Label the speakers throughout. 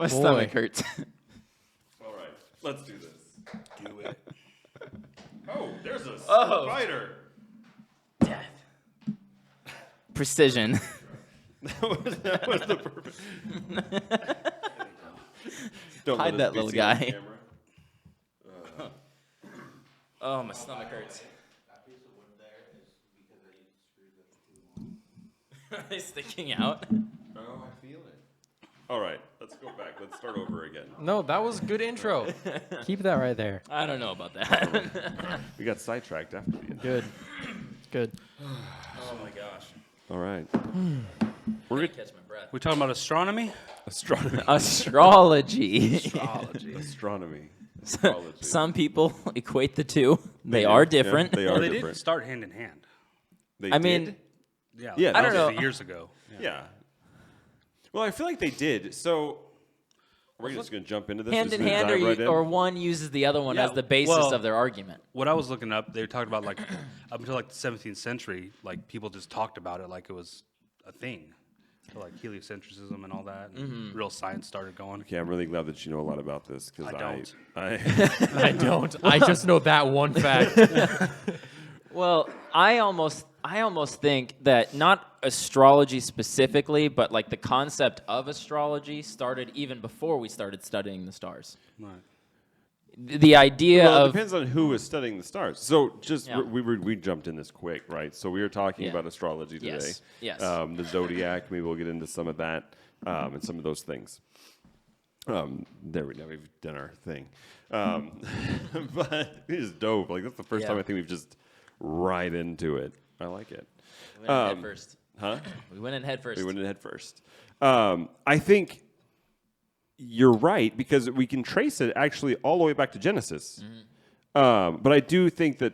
Speaker 1: My stomach hurts.
Speaker 2: All right, let's do this. Do it. Oh, there's a spider.
Speaker 1: Death. Precision.
Speaker 2: that was the perfect. Don't
Speaker 1: Hide that little guy. Oh, my stomach hurts.
Speaker 3: That piece of wood there is because I used screws that are too long.
Speaker 1: Are they sticking out?
Speaker 2: Oh, I feel it. All right, let's go back. Let's start over again.
Speaker 4: No, that was a good intro. Keep that right there.
Speaker 1: I don't know about that.
Speaker 2: We got sidetracked after the end.
Speaker 4: Good. Good.
Speaker 1: Oh my gosh.
Speaker 2: All right.
Speaker 1: We're gonna catch my breath.
Speaker 5: We talking about astronomy?
Speaker 2: Astronomy.
Speaker 1: Astrology.
Speaker 5: Astrology.
Speaker 2: Astronomy.
Speaker 1: Some people equate the two. They are different.
Speaker 2: Yeah, they are
Speaker 5: Well, they
Speaker 2: different.
Speaker 5: did start hand in hand.
Speaker 2: They
Speaker 1: I
Speaker 2: did?
Speaker 1: mean,
Speaker 5: Yeah,
Speaker 2: Yeah,
Speaker 5: that
Speaker 2: I
Speaker 5: was
Speaker 1: don't know.
Speaker 5: years ago.
Speaker 2: Yeah. Well, I feel like they did. So, we're just going to jump into this.
Speaker 1: hand
Speaker 2: Just
Speaker 1: in
Speaker 2: gonna
Speaker 1: hand,
Speaker 2: dive right in?
Speaker 1: or one uses the other one
Speaker 5: Yeah,
Speaker 1: as the basis
Speaker 5: well-
Speaker 1: of their argument.
Speaker 5: What I was looking up, they were talking about like up until like the 17th century, like people just talked about it like it was a thing. So, like heliocentrism and all that. And real science started going.
Speaker 2: Okay, I'm really glad that you know a lot about this because
Speaker 5: I don't.
Speaker 4: I don't. I just know that one fact.
Speaker 1: Well, I almost think that not astrology specifically, but like the concept of astrology started even before we started studying the stars.
Speaker 5: Right.
Speaker 1: The idea
Speaker 2: Well, it
Speaker 1: of
Speaker 2: depends on who was studying the stars. So just
Speaker 1: Yeah.
Speaker 2: we jumped in this quick, right? So we were talking
Speaker 1: Yeah.
Speaker 2: about astrology today.
Speaker 1: Yes, yes.
Speaker 2: The Zodiac. Maybe we'll get into some of that and some of those things. There we go. We've done our thing. But it is dope. Like that's the first time I think we've just right into it. I like it.
Speaker 1: we went in head first.
Speaker 2: Huh?
Speaker 1: We went in head first.
Speaker 2: We went in head first. I think you're right because we can trace it actually all the way back to Genesis. But I do think that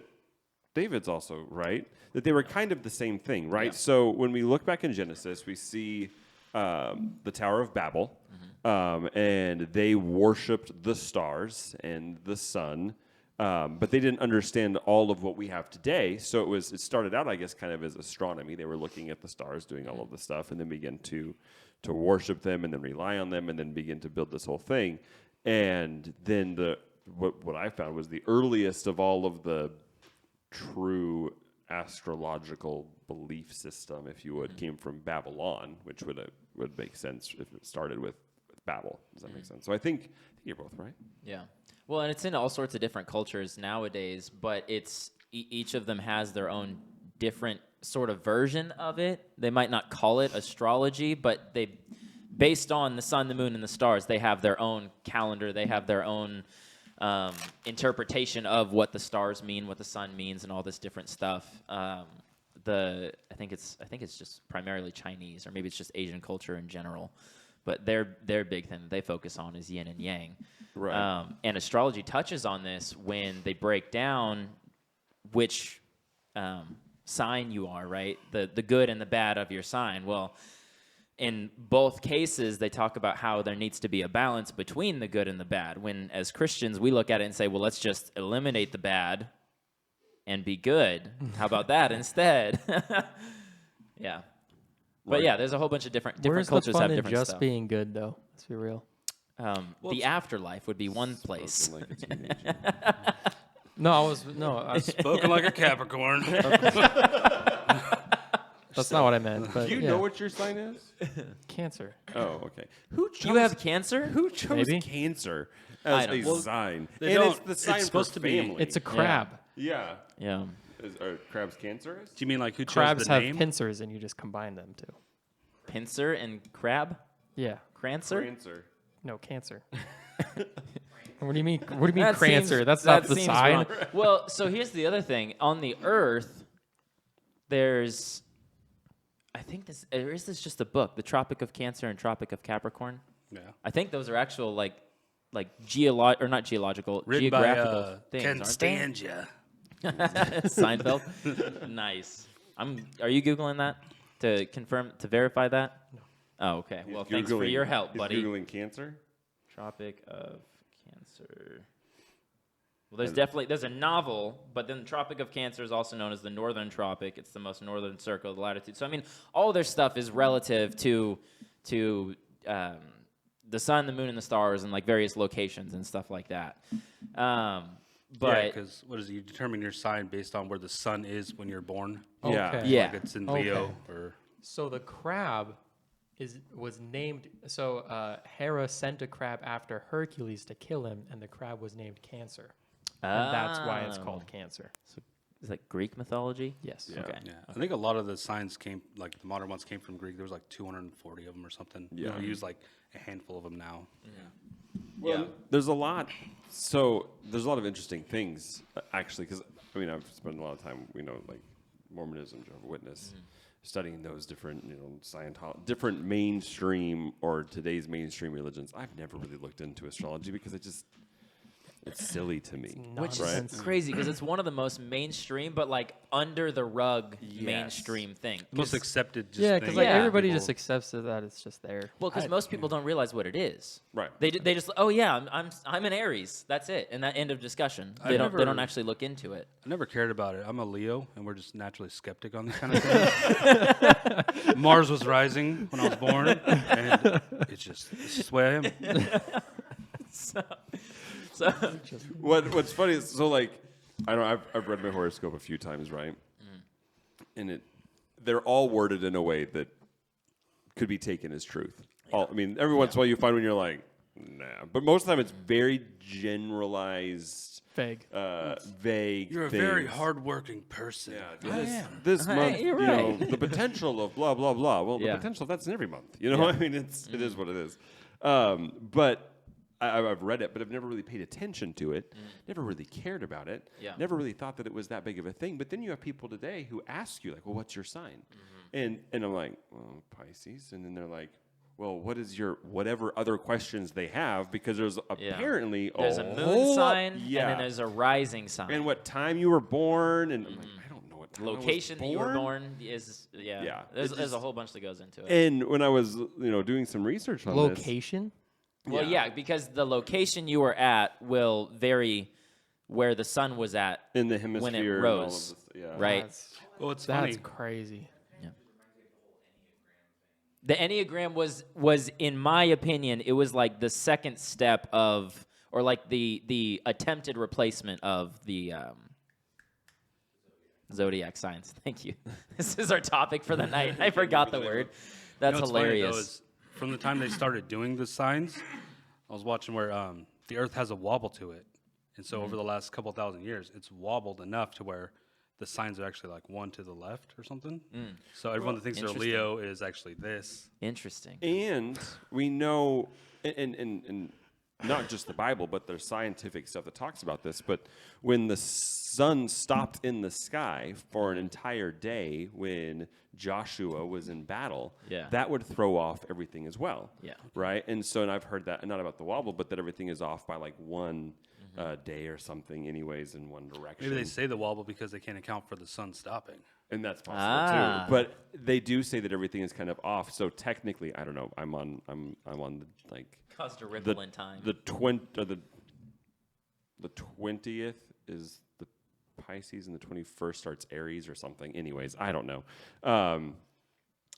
Speaker 2: David's also right that they were kind of the same thing, right?
Speaker 1: Yeah.
Speaker 2: So when we look back in Genesis, we see the Tower of Babel, and they worshipped the stars and the sun. But they didn't understand all of what we have today. So it started out, I guess, kind of as astronomy. They were looking at the stars, doing all of the stuff, and then began to worship them and then rely on them and then begin to build this whole thing. And then what I found was the earliest of all of the true astrological belief system, if you would, came from Babylon, which would make sense if it started with Babel. Does that make sense? So I think you're both right.
Speaker 1: Yeah. Well, and it's in all sorts of different cultures nowadays, but it's each of them has their own different sort of version of it. They might not call it astrology, but based on the sun, the moon, and the stars, they have their own calendar. They have their own interpretation of what the stars mean, what the sun means, and all this different stuff. I think it's just primarily Chinese, or maybe it's just Asian culture in general. But their big thing that they focus on is yin and yang.
Speaker 2: Right.
Speaker 1: And astrology touches on this when they break down which sign you are, right? The good and the bad of your sign. Well, in both cases, they talk about how there needs to be a balance between the good and the bad. When, as Christians, we look at it and say, well, let's just eliminate the bad and be good. How about that instead? Yeah. But yeah, there's a whole bunch of different
Speaker 4: Where's
Speaker 1: cultures
Speaker 4: the fun
Speaker 1: have
Speaker 4: in
Speaker 1: different
Speaker 4: just
Speaker 1: stuff.
Speaker 4: being good, though? Let's be real.
Speaker 1: The afterlife would be one place.
Speaker 2: Spoken like a teenager.
Speaker 4: No, I was
Speaker 5: Spoken like a Capricorn.
Speaker 4: that's not what I meant. But
Speaker 2: Do you
Speaker 4: yeah.
Speaker 2: know what your sign is?
Speaker 4: Cancer?
Speaker 2: Oh, okay. Who chose,
Speaker 1: Do you have cancer?
Speaker 2: who chose
Speaker 4: Maybe.
Speaker 2: Cancer
Speaker 1: I
Speaker 2: as
Speaker 1: don't
Speaker 2: a
Speaker 1: know.
Speaker 2: sign?
Speaker 5: they
Speaker 2: And it's
Speaker 5: don't-
Speaker 2: the
Speaker 5: it's
Speaker 2: sign
Speaker 5: supposed
Speaker 2: for
Speaker 5: to be-
Speaker 2: family.
Speaker 4: It's a crab.
Speaker 2: Yeah.
Speaker 1: Yeah.
Speaker 2: Are crabs cancerous?
Speaker 5: Do you mean like who chose
Speaker 4: Crabs
Speaker 5: the
Speaker 4: have
Speaker 5: name?
Speaker 4: pincers, and you just combine them too.
Speaker 1: Pincer and crab?
Speaker 4: Yeah.
Speaker 1: Crancer?
Speaker 2: Cancer.
Speaker 4: No, cancer. What do you mean? What do you mean,
Speaker 1: That
Speaker 4: crancer?
Speaker 1: seems-
Speaker 4: That's
Speaker 1: that
Speaker 4: not the
Speaker 1: seems
Speaker 4: sign.
Speaker 1: wrong. Well, so here's the other thing. On the Earth, there's, I think this, or is this just a book? The Tropic of Cancer and Tropic of Capricorn?
Speaker 5: Yeah.
Speaker 1: I think those are actual not geological,
Speaker 5: Written by
Speaker 1: geographical things,
Speaker 5: Ken
Speaker 1: aren't they?
Speaker 5: Stanja.
Speaker 1: Seinfeld. Nice. Are you Googling that to confirm, to verify that? No. Oh, okay. Well, thanks for your help,
Speaker 2: he's
Speaker 1: buddy.
Speaker 2: Googling cancer?
Speaker 1: Tropic of Cancer. Well, there's a novel, but then the Tropic of Cancer is also known as the Northern Tropic. It's the most northern circle of the latitude. So, I mean, all their stuff is relative to the sun, the moon, and the stars, and like various locations and stuff like that. But
Speaker 5: because what is it? You determine your sign based on where the sun is when you're born.
Speaker 2: Yeah.
Speaker 4: Okay.
Speaker 1: yeah,
Speaker 5: Like it's in Leo or
Speaker 4: So the crab was named. So Hera sent a crab after Hercules to kill him, and the crab was named Cancer, and that's why it's called Cancer.
Speaker 1: Is that Greek mythology?
Speaker 4: Yes.
Speaker 2: Yeah.
Speaker 1: Okay.
Speaker 5: yeah. I think a lot of the signs came like the modern ones came from Greek. There was like 240 of them or something.
Speaker 2: Yeah.
Speaker 5: We use like a handful of them now.
Speaker 2: Well, there's a lot. So there's a lot of interesting things actually, because I mean I've spent a lot of time, like Mormonism, Jehovah's Witness, studying those different, Scientology, different mainstream or today's mainstream religions. I've never really looked into astrology because it's silly to me.
Speaker 1: Which
Speaker 2: right?
Speaker 1: is crazy because it's one of the most mainstream, but like under the rug mainstream thing.
Speaker 5: The most accepted. Just
Speaker 4: Yeah,
Speaker 5: thing
Speaker 4: because like
Speaker 1: Yeah.
Speaker 4: everybody
Speaker 5: people-
Speaker 4: just accepts that it's just there.
Speaker 1: Well, because most people don't realize what it is.
Speaker 2: Right.
Speaker 1: They just oh yeah, I'm an Aries. That's it, and that end of discussion. They don't
Speaker 5: never-
Speaker 1: actually look into it.
Speaker 5: I never cared about it. I'm a Leo, and we're just naturally skeptic on these kind of things. Mars was rising when I was born, and it's just the way I am.
Speaker 1: So
Speaker 2: What's funny is, so like, I don't know, I've read my horoscope a few times, right? And they're all worded in a way that could be taken as truth. I mean, every once in a while you find when you're like, nah. But most of the time it's very generalized,
Speaker 4: Vague.
Speaker 2: vague
Speaker 5: You're a
Speaker 2: things.
Speaker 5: very hardworking person.
Speaker 2: Yeah, this month,
Speaker 1: you're right.
Speaker 2: the potential of blah, blah, blah. Well,
Speaker 1: Yeah.
Speaker 2: the potential, that's in every month. I mean, it is what it is. But I've read it, but I've never really paid attention to it, never really cared about it,
Speaker 1: Yeah.
Speaker 2: never really thought that it was that big of a thing. But then you have people today who ask you, like, well, what's your sign? And I'm like, well, Pisces. And then they're like, well, what is your whatever other questions they have? Because there's apparently
Speaker 1: there's a
Speaker 2: whole
Speaker 1: moon
Speaker 2: lot-
Speaker 1: sign, and
Speaker 2: yeah,
Speaker 1: then there's a rising sign.
Speaker 2: and what time you were born, and I'm like, I don't know what time I was
Speaker 1: Location that you were born is
Speaker 2: Yeah,
Speaker 1: There's
Speaker 2: it
Speaker 1: a
Speaker 2: just-
Speaker 1: whole bunch that goes into it.
Speaker 2: And when I was, doing some research on this,
Speaker 4: Location.
Speaker 1: Well, yeah, because the location you were at will vary where the sun was at
Speaker 2: in the hemisphere,
Speaker 1: when it
Speaker 2: and all of
Speaker 1: rose,
Speaker 2: this, yeah.
Speaker 1: right?
Speaker 5: Well, it's
Speaker 4: That's
Speaker 5: funny.
Speaker 4: crazy.
Speaker 1: The Enneagram was, in my opinion, it was like the second step of, or like the attempted replacement of the Zodiac signs. Thank you. This is our topic for the night. I forgot the word. That's
Speaker 5: You know what's funny, though,
Speaker 1: hilarious.
Speaker 5: is from the time they started doing the signs, I was watching where the Earth has a wobble to it, and so over the last couple thousand years, it's wobbled enough to where the signs are actually like one to the left or something. So everyone that thinks they're
Speaker 1: interesting.
Speaker 5: Leo is actually this.
Speaker 1: Interesting.
Speaker 2: And we know, and not just the Bible, but there's scientific stuff that talks about this. But when the sun stopped in the sky for an entire day when Joshua was in battle,
Speaker 1: Yeah.
Speaker 2: that would throw off everything as well.
Speaker 1: Yeah.
Speaker 2: Right? And so, and I've heard that, not about the wobble, but that everything is off by like one day or something anyways in one direction.
Speaker 5: Maybe they say the wobble because they can't account for the sun stopping.
Speaker 2: And that's possible
Speaker 1: Ah.
Speaker 2: too. But they do say that everything is kind of off. So technically, I don't know. I'm on the like
Speaker 1: Caused a ripple in time.
Speaker 2: the 20th is the Pisces, and the 21st starts Aries or something. Anyways, I don't know.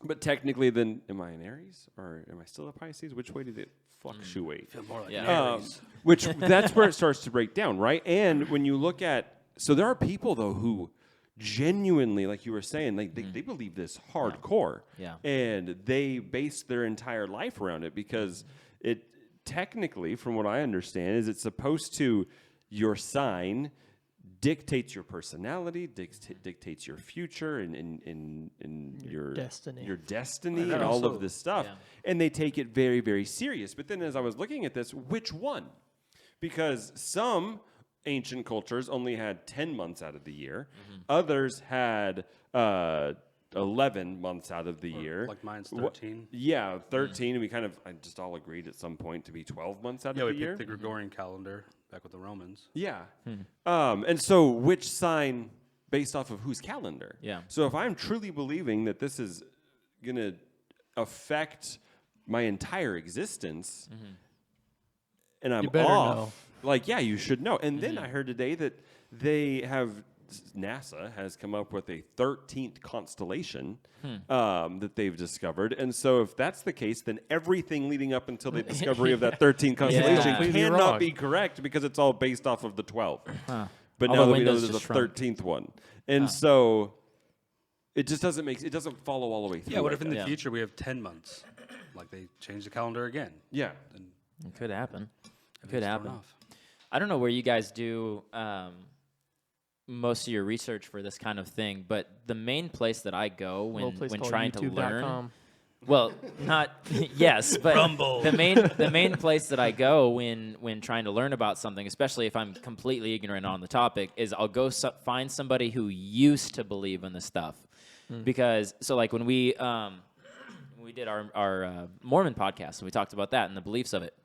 Speaker 2: But technically, then am I an Aries or am I still a Pisces? Which way did it fluctuate?
Speaker 5: Feel more like
Speaker 1: Yeah.
Speaker 5: an Aries.
Speaker 2: Which that's where it starts to break down, right? And when you look at, so there are people though who genuinely, like you were saying, like they believe this hardcore,
Speaker 1: Yeah.
Speaker 2: and they base their entire life around it because it technically, from what I understand, is it's supposed to your sign dictates your personality, dictates your future, and your
Speaker 4: destiny.
Speaker 2: your destiny,
Speaker 5: And
Speaker 2: and all
Speaker 5: also-
Speaker 2: of this stuff.
Speaker 1: Yeah.
Speaker 2: And they take it very, very serious. But then, as I was looking at this, which one? Because some ancient cultures only had 10 months out of the year. Others had 11 months out of the year.
Speaker 5: Like mine's
Speaker 2: Wha-
Speaker 5: 13.
Speaker 2: Yeah, 13. And we I just all agreed at some point to be 12 months out
Speaker 5: Yeah,
Speaker 2: of
Speaker 5: we
Speaker 2: the year.
Speaker 5: picked the Gregorian calendar back with the Romans.
Speaker 2: Yeah. And so which sign based off of whose calendar?
Speaker 1: Yeah.
Speaker 2: So if I'm truly believing that this is going to affect my entire existence and I'm
Speaker 4: You better
Speaker 2: off,
Speaker 4: know.
Speaker 2: like, yeah, you should know. And then I heard today that they have NASA has come up with a 13th constellation that they've discovered. And so if that's the case, then everything leading up until the discovery of that 13th constellation
Speaker 4: Completely
Speaker 2: cannot
Speaker 4: wrong.
Speaker 2: be correct because it's all based off of the 12. But
Speaker 1: All
Speaker 2: now
Speaker 1: the
Speaker 2: that we know
Speaker 1: windows
Speaker 2: there's a
Speaker 1: just shrunk.
Speaker 2: 13th one. And so it just doesn't follow all the way through.
Speaker 5: Yeah, what
Speaker 2: like
Speaker 5: if in the
Speaker 2: that.
Speaker 5: future we have 10 months? Like they change the calendar again.
Speaker 2: Yeah.
Speaker 5: Then
Speaker 1: It could happen. It could
Speaker 5: everything's thrown
Speaker 1: happen.
Speaker 5: off.
Speaker 1: I don't know where you guys do most of your research for this kind of thing, but the main place that I go when trying to learn, well, not yes, but the main place that I go when trying to learn about something, especially if I'm completely ignorant on the topic, is I'll go find somebody who used to believe in the stuff, because so like when we did our Mormon podcast and we talked about that and the beliefs of it.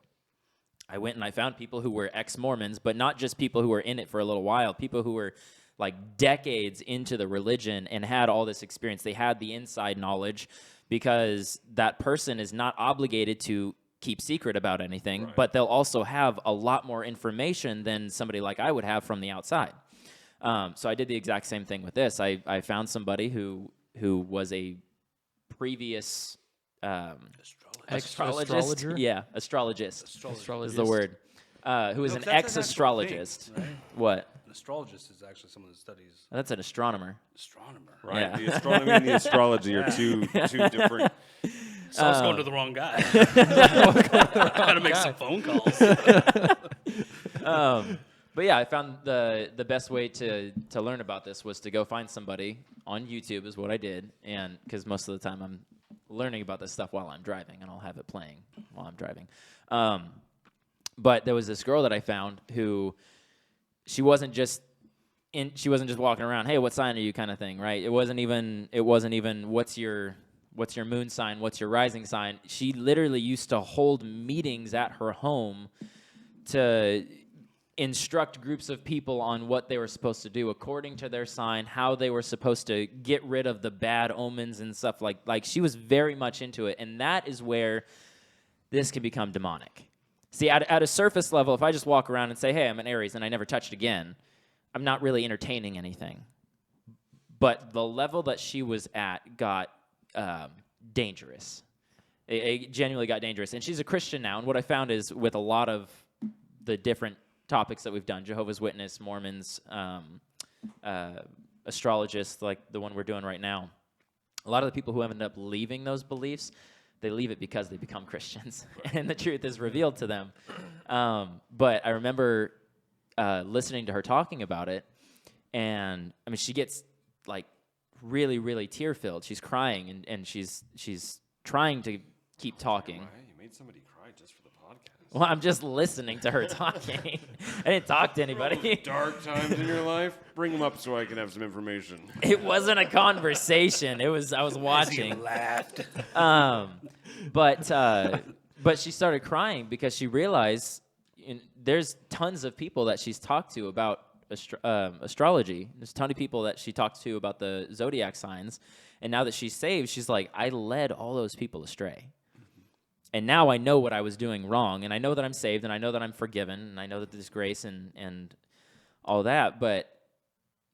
Speaker 1: I went and I found people who were ex-Mormons, but not just people who were in it for a little while, people who were like decades into the religion and had all this experience. They had the inside knowledge because that person is not obligated to keep secret about anything, but they'll also have a lot more information than somebody like I would have from the outside. So I did the exact same thing with this. I found somebody who was a previous astrologist.
Speaker 4: Astrologer?
Speaker 1: Yeah, astrologist.
Speaker 4: Astrologist.
Speaker 1: Is the word. Who is
Speaker 5: No,
Speaker 1: an
Speaker 5: 'cause that's an actual thing,
Speaker 1: ex-astrologist.
Speaker 5: right?
Speaker 1: What?
Speaker 5: An astrologist is actually someone that studies
Speaker 1: That's an astronomer.
Speaker 5: astronomer.
Speaker 2: Right.
Speaker 1: Yeah.
Speaker 2: The astronomy and the astrology are two different.
Speaker 5: So I was going to the wrong guy. Gotta make some phone calls.
Speaker 1: But yeah, I found the best way to learn about this was to go find somebody on YouTube is what I did, and because most of the time I'm learning about this stuff while I'm driving, and I'll have it playing while I'm driving. But there was this girl that I found who she wasn't just walking around, hey, what sign are you kind of thing, right? It wasn't even what's your moon sign, what's your rising sign. She literally used to hold meetings at her home to instruct groups of people on what they were supposed to do according to their sign, how they were supposed to get rid of the bad omens and stuff like she was very much into it. And that is where this can become demonic. See, at a surface level, if I just walk around and say, hey, I'm an Aries and I never touched again, I'm not really entertaining anything. But the level that she was at got dangerous. It genuinely got dangerous. And she's a Christian now. And what I found is with a lot of the different topics that we've done, Jehovah's Witness, Mormons, astrologists, like the one we're doing right now, a lot of the people who ended up leaving those beliefs, they leave it because they become Christians, and the truth is revealed to them. But I remember listening to her talking about it, and I mean, she gets like really, really tear-filled. She's crying, and she's trying to keep talking.
Speaker 2: Why? You made somebody cry just for the podcast.
Speaker 1: Well, I'm just listening to her talking. I didn't talk to anybody.
Speaker 2: Dark times in your life, bring them up so I can have some information.
Speaker 1: It wasn't a conversation. I was watching.
Speaker 5: Laughed.
Speaker 1: But she started crying because she realized there's tons of people that she's talked to about astrology. There's a ton of people that she talked to about the Zodiac signs. And now that she's saved, she's like, I led all those people astray. And now I know what I was doing wrong. And I know that I'm saved, and I know that I'm forgiven, and I know that there's grace and all that. But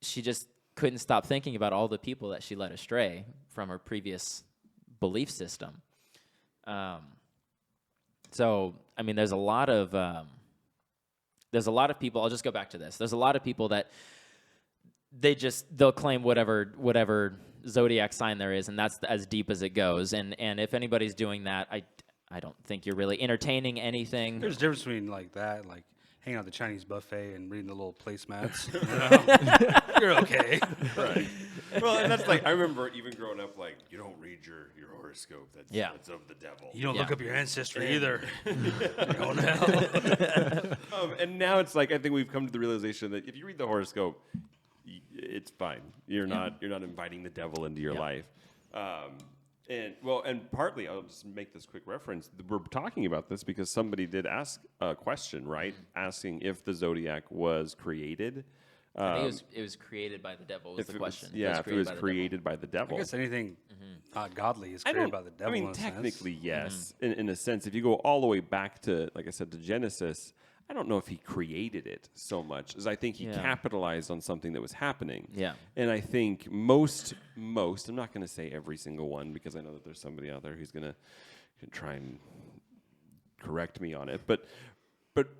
Speaker 1: she just couldn't stop thinking about all the people that she led astray from her previous belief system. So, I mean, there's a lot of people. I'll just go back to this. There's a lot of people that they'll claim whatever zodiac sign there is, and that's as deep as it goes. And if anybody's doing that, I don't think you're really entertaining anything.
Speaker 5: There's a difference between like that, like hanging out at the Chinese buffet and reading the little placemats. You know? You're okay.
Speaker 2: Right. Well, and that's like, I remember even growing up, like, you don't read your horoscope. That's of the devil.
Speaker 5: You don't look
Speaker 1: Yeah.
Speaker 5: up your ancestry either. You're going to hell.
Speaker 2: And now it's like, I think we've come to the realization that if you read the horoscope, it's fine. You're not inviting the devil into your life. And partly, I'll just make this quick reference. We're talking about this because somebody did ask a question, right? Asking if the Zodiac was created.
Speaker 1: I think it was created by the devil was the question.
Speaker 2: If it was created by the devil.
Speaker 5: I guess anything not godly is created by the devil.
Speaker 2: I mean,
Speaker 5: in a
Speaker 2: technically,
Speaker 5: sense.
Speaker 2: yes, in a sense. If you go all the way back to, like I said, to Genesis, I don't know if he created it so much as I think he capitalized on something that was happening.
Speaker 1: Yeah.
Speaker 2: And I think most, I'm not going to say every single one because I know that there's somebody out there who's going to try and correct me on it. But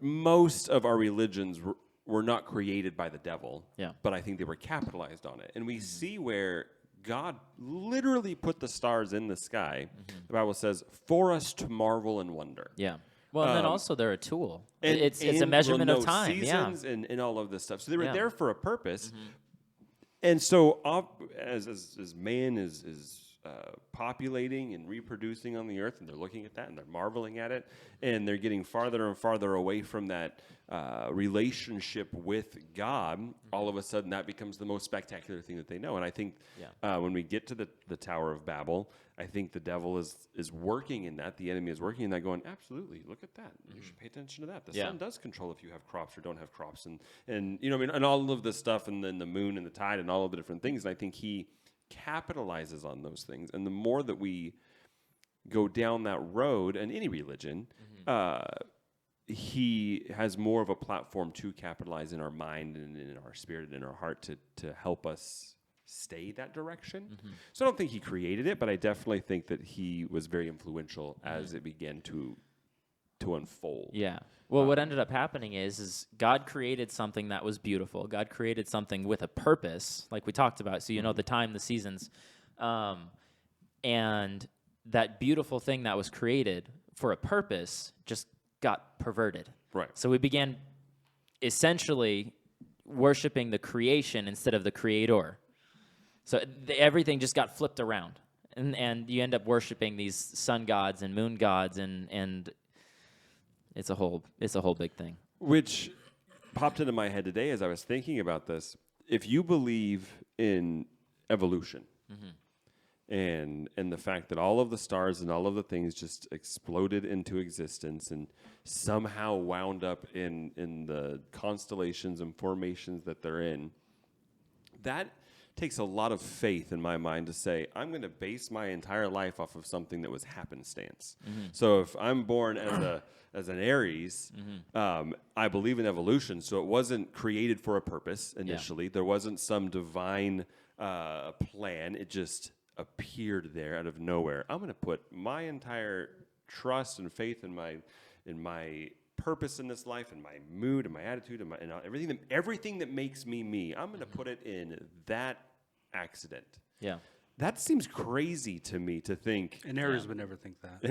Speaker 2: most of our religions were not created by the devil.
Speaker 1: Yeah.
Speaker 2: But I think they were capitalized on it. And we see where God literally put the stars in the sky, the Bible says, for us to marvel and wonder.
Speaker 1: Yeah. Well, and then also they're a tool.
Speaker 2: And
Speaker 1: It's a measurement of time.
Speaker 2: Seasons and all of this stuff. So they were there for a purpose. And so as man is populating and reproducing on the earth, and they're looking at that and they're marveling at it, and they're getting farther and farther away from that relationship with God, all of a sudden that becomes the most spectacular thing that they know. And I think when we get to the Tower of Babel, I think the devil is working in that. The enemy is working in that, going, absolutely, look at that. You should pay attention to that. The sun does control if you have crops or don't have crops. And you know, I mean, and all of this stuff, and then the moon and the tide and all of the different things. And I think he capitalizes on those things. And the more that we go down that road, and any religion, he has more of a platform to capitalize in our mind and in our spirit and in our heart to help us stay that direction. So I don't think he created it, but I definitely think that he was very influential as it began to unfold.
Speaker 1: Yeah. Well, what ended up happening is God created something that was beautiful. God created something with a purpose, like we talked about. So you know the time, the seasons, and that beautiful thing that was created for a purpose just got perverted.
Speaker 2: Right.
Speaker 1: So we began essentially worshiping the creation instead of the creator. So everything just got flipped around, and you end up worshiping these sun gods and moon gods, and it's a whole big thing.
Speaker 2: Which popped into my head today as I was thinking about this. If you believe in evolution and the fact that all of the stars and all of the things just exploded into existence and somehow wound up in the constellations and formations that they're in, that takes a lot of faith in my mind to say, I'm going to base my entire life off of something that was happenstance. So if I'm born as an Aries, I believe in evolution. So it wasn't created for a purpose initially. There wasn't some divine plan. It just appeared there out of nowhere. I'm going to put my entire trust and faith in my purpose in this life, and my mood, and my attitude, and everything that makes me. I'm going to put it in that accident.
Speaker 1: Yeah.
Speaker 2: That seems crazy to me to think.
Speaker 5: And Aries would never think that.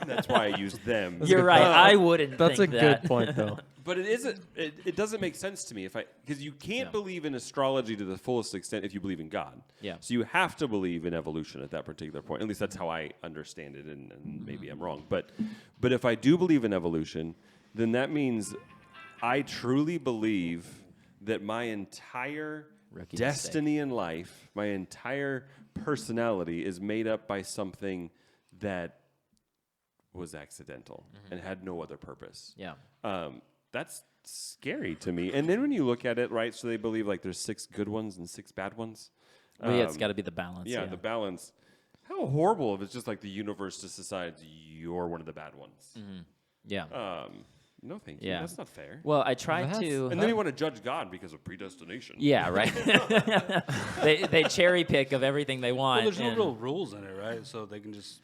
Speaker 2: That's why I use them.
Speaker 1: You're right. I wouldn't
Speaker 4: That's
Speaker 1: think
Speaker 4: a
Speaker 1: that.
Speaker 4: good point, though.
Speaker 2: But it doesn't make sense to me because you can't believe in astrology to the fullest extent if you believe in God.
Speaker 1: Yeah.
Speaker 2: So you have to believe in evolution at that particular point. At least that's how I understand it, and maybe I'm wrong. But if I do believe in evolution, then that means I truly believe that my entire
Speaker 1: Rookie
Speaker 2: destiny in life, my entire personality is made up by something that was accidental and had no other purpose.
Speaker 1: Yeah.
Speaker 2: That's scary to me. And then when you look at it, right, so they believe like there's 6 good ones and 6 bad ones.
Speaker 1: Well, yeah, it's got to be the balance.
Speaker 2: Yeah, the balance. How horrible if it's just like the universe just decides you're one of the bad ones.
Speaker 1: Yeah.
Speaker 2: No, thank you.
Speaker 1: Yeah.
Speaker 2: That's not fair.
Speaker 1: Well, I tried to.
Speaker 2: And then you want to judge God because of predestination.
Speaker 1: Yeah, right. they cherry pick of everything they want.
Speaker 5: Well, there's no
Speaker 1: and-
Speaker 5: real rules in it, right? So they can just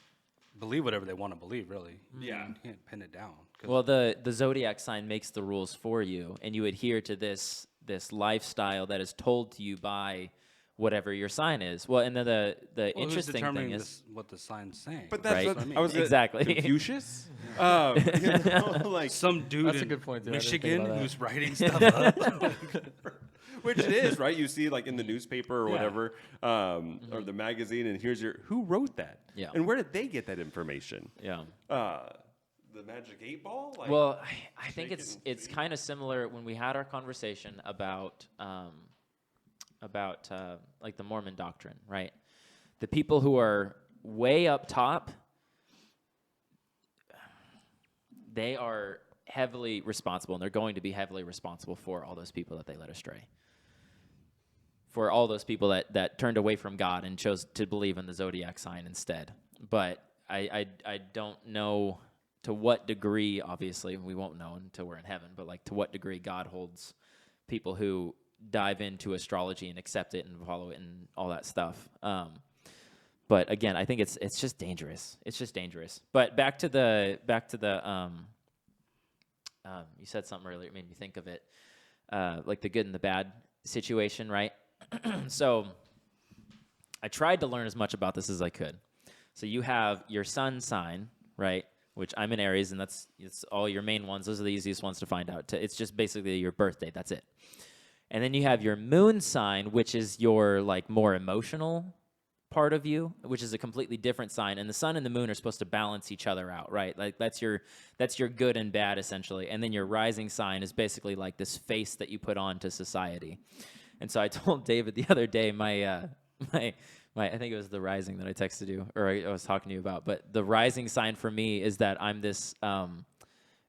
Speaker 5: believe whatever they want to believe, really.
Speaker 2: Yeah.
Speaker 5: You can't pin it down. 'Cause
Speaker 1: Well, the Zodiac sign makes the rules for you, and you adhere to this lifestyle that is told to you by whatever your sign is. Well, and then the
Speaker 5: who's
Speaker 1: interesting thing
Speaker 5: determining
Speaker 1: is,
Speaker 5: what the sign's saying?
Speaker 2: But that's
Speaker 1: Right.
Speaker 2: what
Speaker 5: I mean.
Speaker 2: I was
Speaker 1: Exactly.
Speaker 2: Confucius? You know, like,
Speaker 5: Some dude
Speaker 4: That's a
Speaker 5: in
Speaker 4: good point, too. I didn't think
Speaker 5: Michigan
Speaker 4: about that.
Speaker 5: who's writing stuff up.
Speaker 2: which it is, right? You see like in the newspaper or whatever, or the magazine, and here's who wrote that?
Speaker 1: Yeah.
Speaker 2: And where did they get that information?
Speaker 1: yeah.
Speaker 2: The Magic 8 Ball? Like,
Speaker 1: Well, I think
Speaker 2: Shake
Speaker 1: it's
Speaker 2: it and
Speaker 1: it's kind of similar when we had our conversation about like the Mormon doctrine, right? The people who are way up top, they are heavily responsible, and they're going to be heavily responsible for all those people that they led astray. For all those people that turned away from God and chose to believe in the Zodiac sign instead. But I don't know to what degree, obviously, we won't know until we're in heaven, but like to what degree God holds people who dive into astrology and accept it and follow it and all that stuff. But again, I think it's just dangerous. It's just dangerous. But back to the you said something earlier, it made me think of it, like the good and the bad situation, right? So I tried to learn as much about this as I could. So you have your sun sign, right? Which I'm in Aries, and it's all your main ones. Those are the easiest ones to find out. It's just basically your birthday. That's it. And then you have your moon sign, which is your like more emotional part of you, which is a completely different sign. And the sun and the moon are supposed to balance each other out, right? Like that's your good and bad essentially. And then your rising sign is basically like this face that you put on to society. And so I told David the other day, my I think it was the rising that I texted you, or I was talking to you about. But the rising sign for me is that I'm this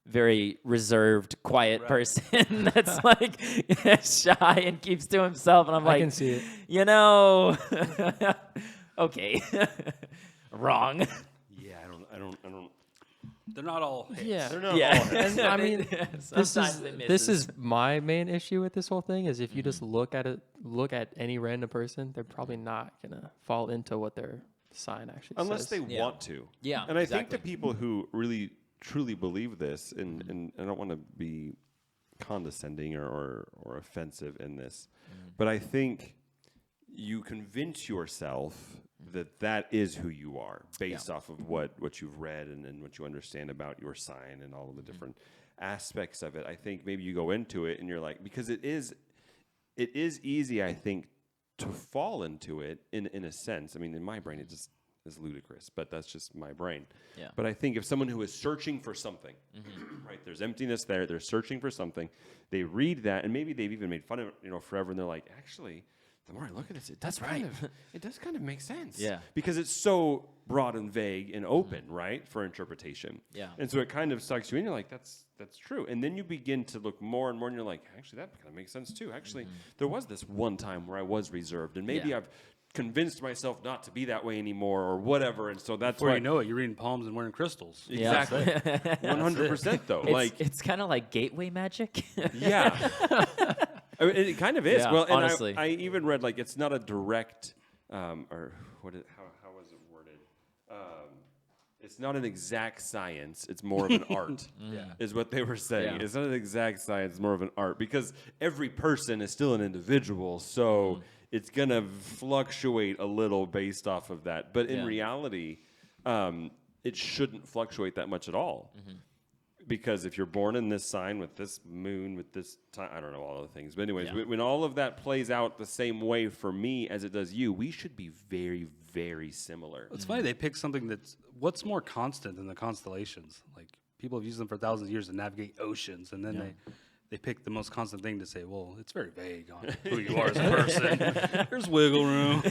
Speaker 1: very reserved, quiet person that's like shy and keeps to himself. And I'm like,
Speaker 4: I can see it.
Speaker 1: You know, okay, wrong.
Speaker 2: Yeah, I don't.
Speaker 5: They're not all hits.
Speaker 4: Yeah.
Speaker 2: They're not
Speaker 1: Yeah.
Speaker 2: all.
Speaker 4: And I mean,
Speaker 1: Sometimes it
Speaker 4: this
Speaker 1: misses.
Speaker 4: is my main issue with this whole thing is if you just look at any random person, they're probably not gonna fall into what their sign actually
Speaker 2: Unless
Speaker 4: says.
Speaker 2: they want to.
Speaker 1: Yeah,
Speaker 2: And I
Speaker 1: exactly.
Speaker 2: think the people who really truly believe this, and I don't want to be condescending or offensive in this, but I think you convince yourself that is who you are based off of what you've read and what you understand about your sign and all of the different aspects of it. I think maybe you go into it and you're like, because it is easy, I think, to fall into it in a sense. I mean, in my brain, it just is ludicrous, but that's just my brain.
Speaker 1: Yeah.
Speaker 2: But I think if someone who is searching for something, right, there's emptiness there, they're searching for something, they read that, and maybe they've even made fun of it, forever, and they're like, actually, the more I look at it, it does kind of make sense.
Speaker 1: Yeah.
Speaker 2: Because it's so broad and vague and open, right, for interpretation.
Speaker 1: Yeah.
Speaker 2: And so it kind of sucks you in. You're like, that's true. And then you begin to look more and more, and you're like, actually, that kind of makes sense too. Actually, there was this one time where I was reserved, and maybe
Speaker 1: Yeah.
Speaker 2: I've convinced myself not to be that way anymore or whatever. And so that's
Speaker 5: Before
Speaker 2: why
Speaker 5: you know it, you're reading palms and wearing crystals.
Speaker 2: Exactly. 100% though.
Speaker 1: It's kind of like gateway magic.
Speaker 2: Yeah. I mean, it kind of is.
Speaker 1: Yeah,
Speaker 2: Well, and
Speaker 1: honestly.
Speaker 2: I even read like it's not a direct, or how was it worded? It's not an exact science. It's more of an art. Is what they were saying.
Speaker 1: Yeah.
Speaker 2: It's not an exact science. It's more of an art because every person is still an individual. So it's gonna fluctuate a little based off of that. But in
Speaker 1: Yeah.
Speaker 2: reality, it shouldn't fluctuate that much at all. Because if you're born in this sign with this moon, with this time, I don't know all the things. But anyways,
Speaker 1: Yeah.
Speaker 2: when all of that plays out the same way for me as it does you, we should be very, very similar.
Speaker 5: It's funny they pick something that's what's more constant than the constellations. Like people have used them for thousands of years to navigate oceans, and then they pick the most constant thing to say, well, it's very vague on who you are as a person. There's wiggle room.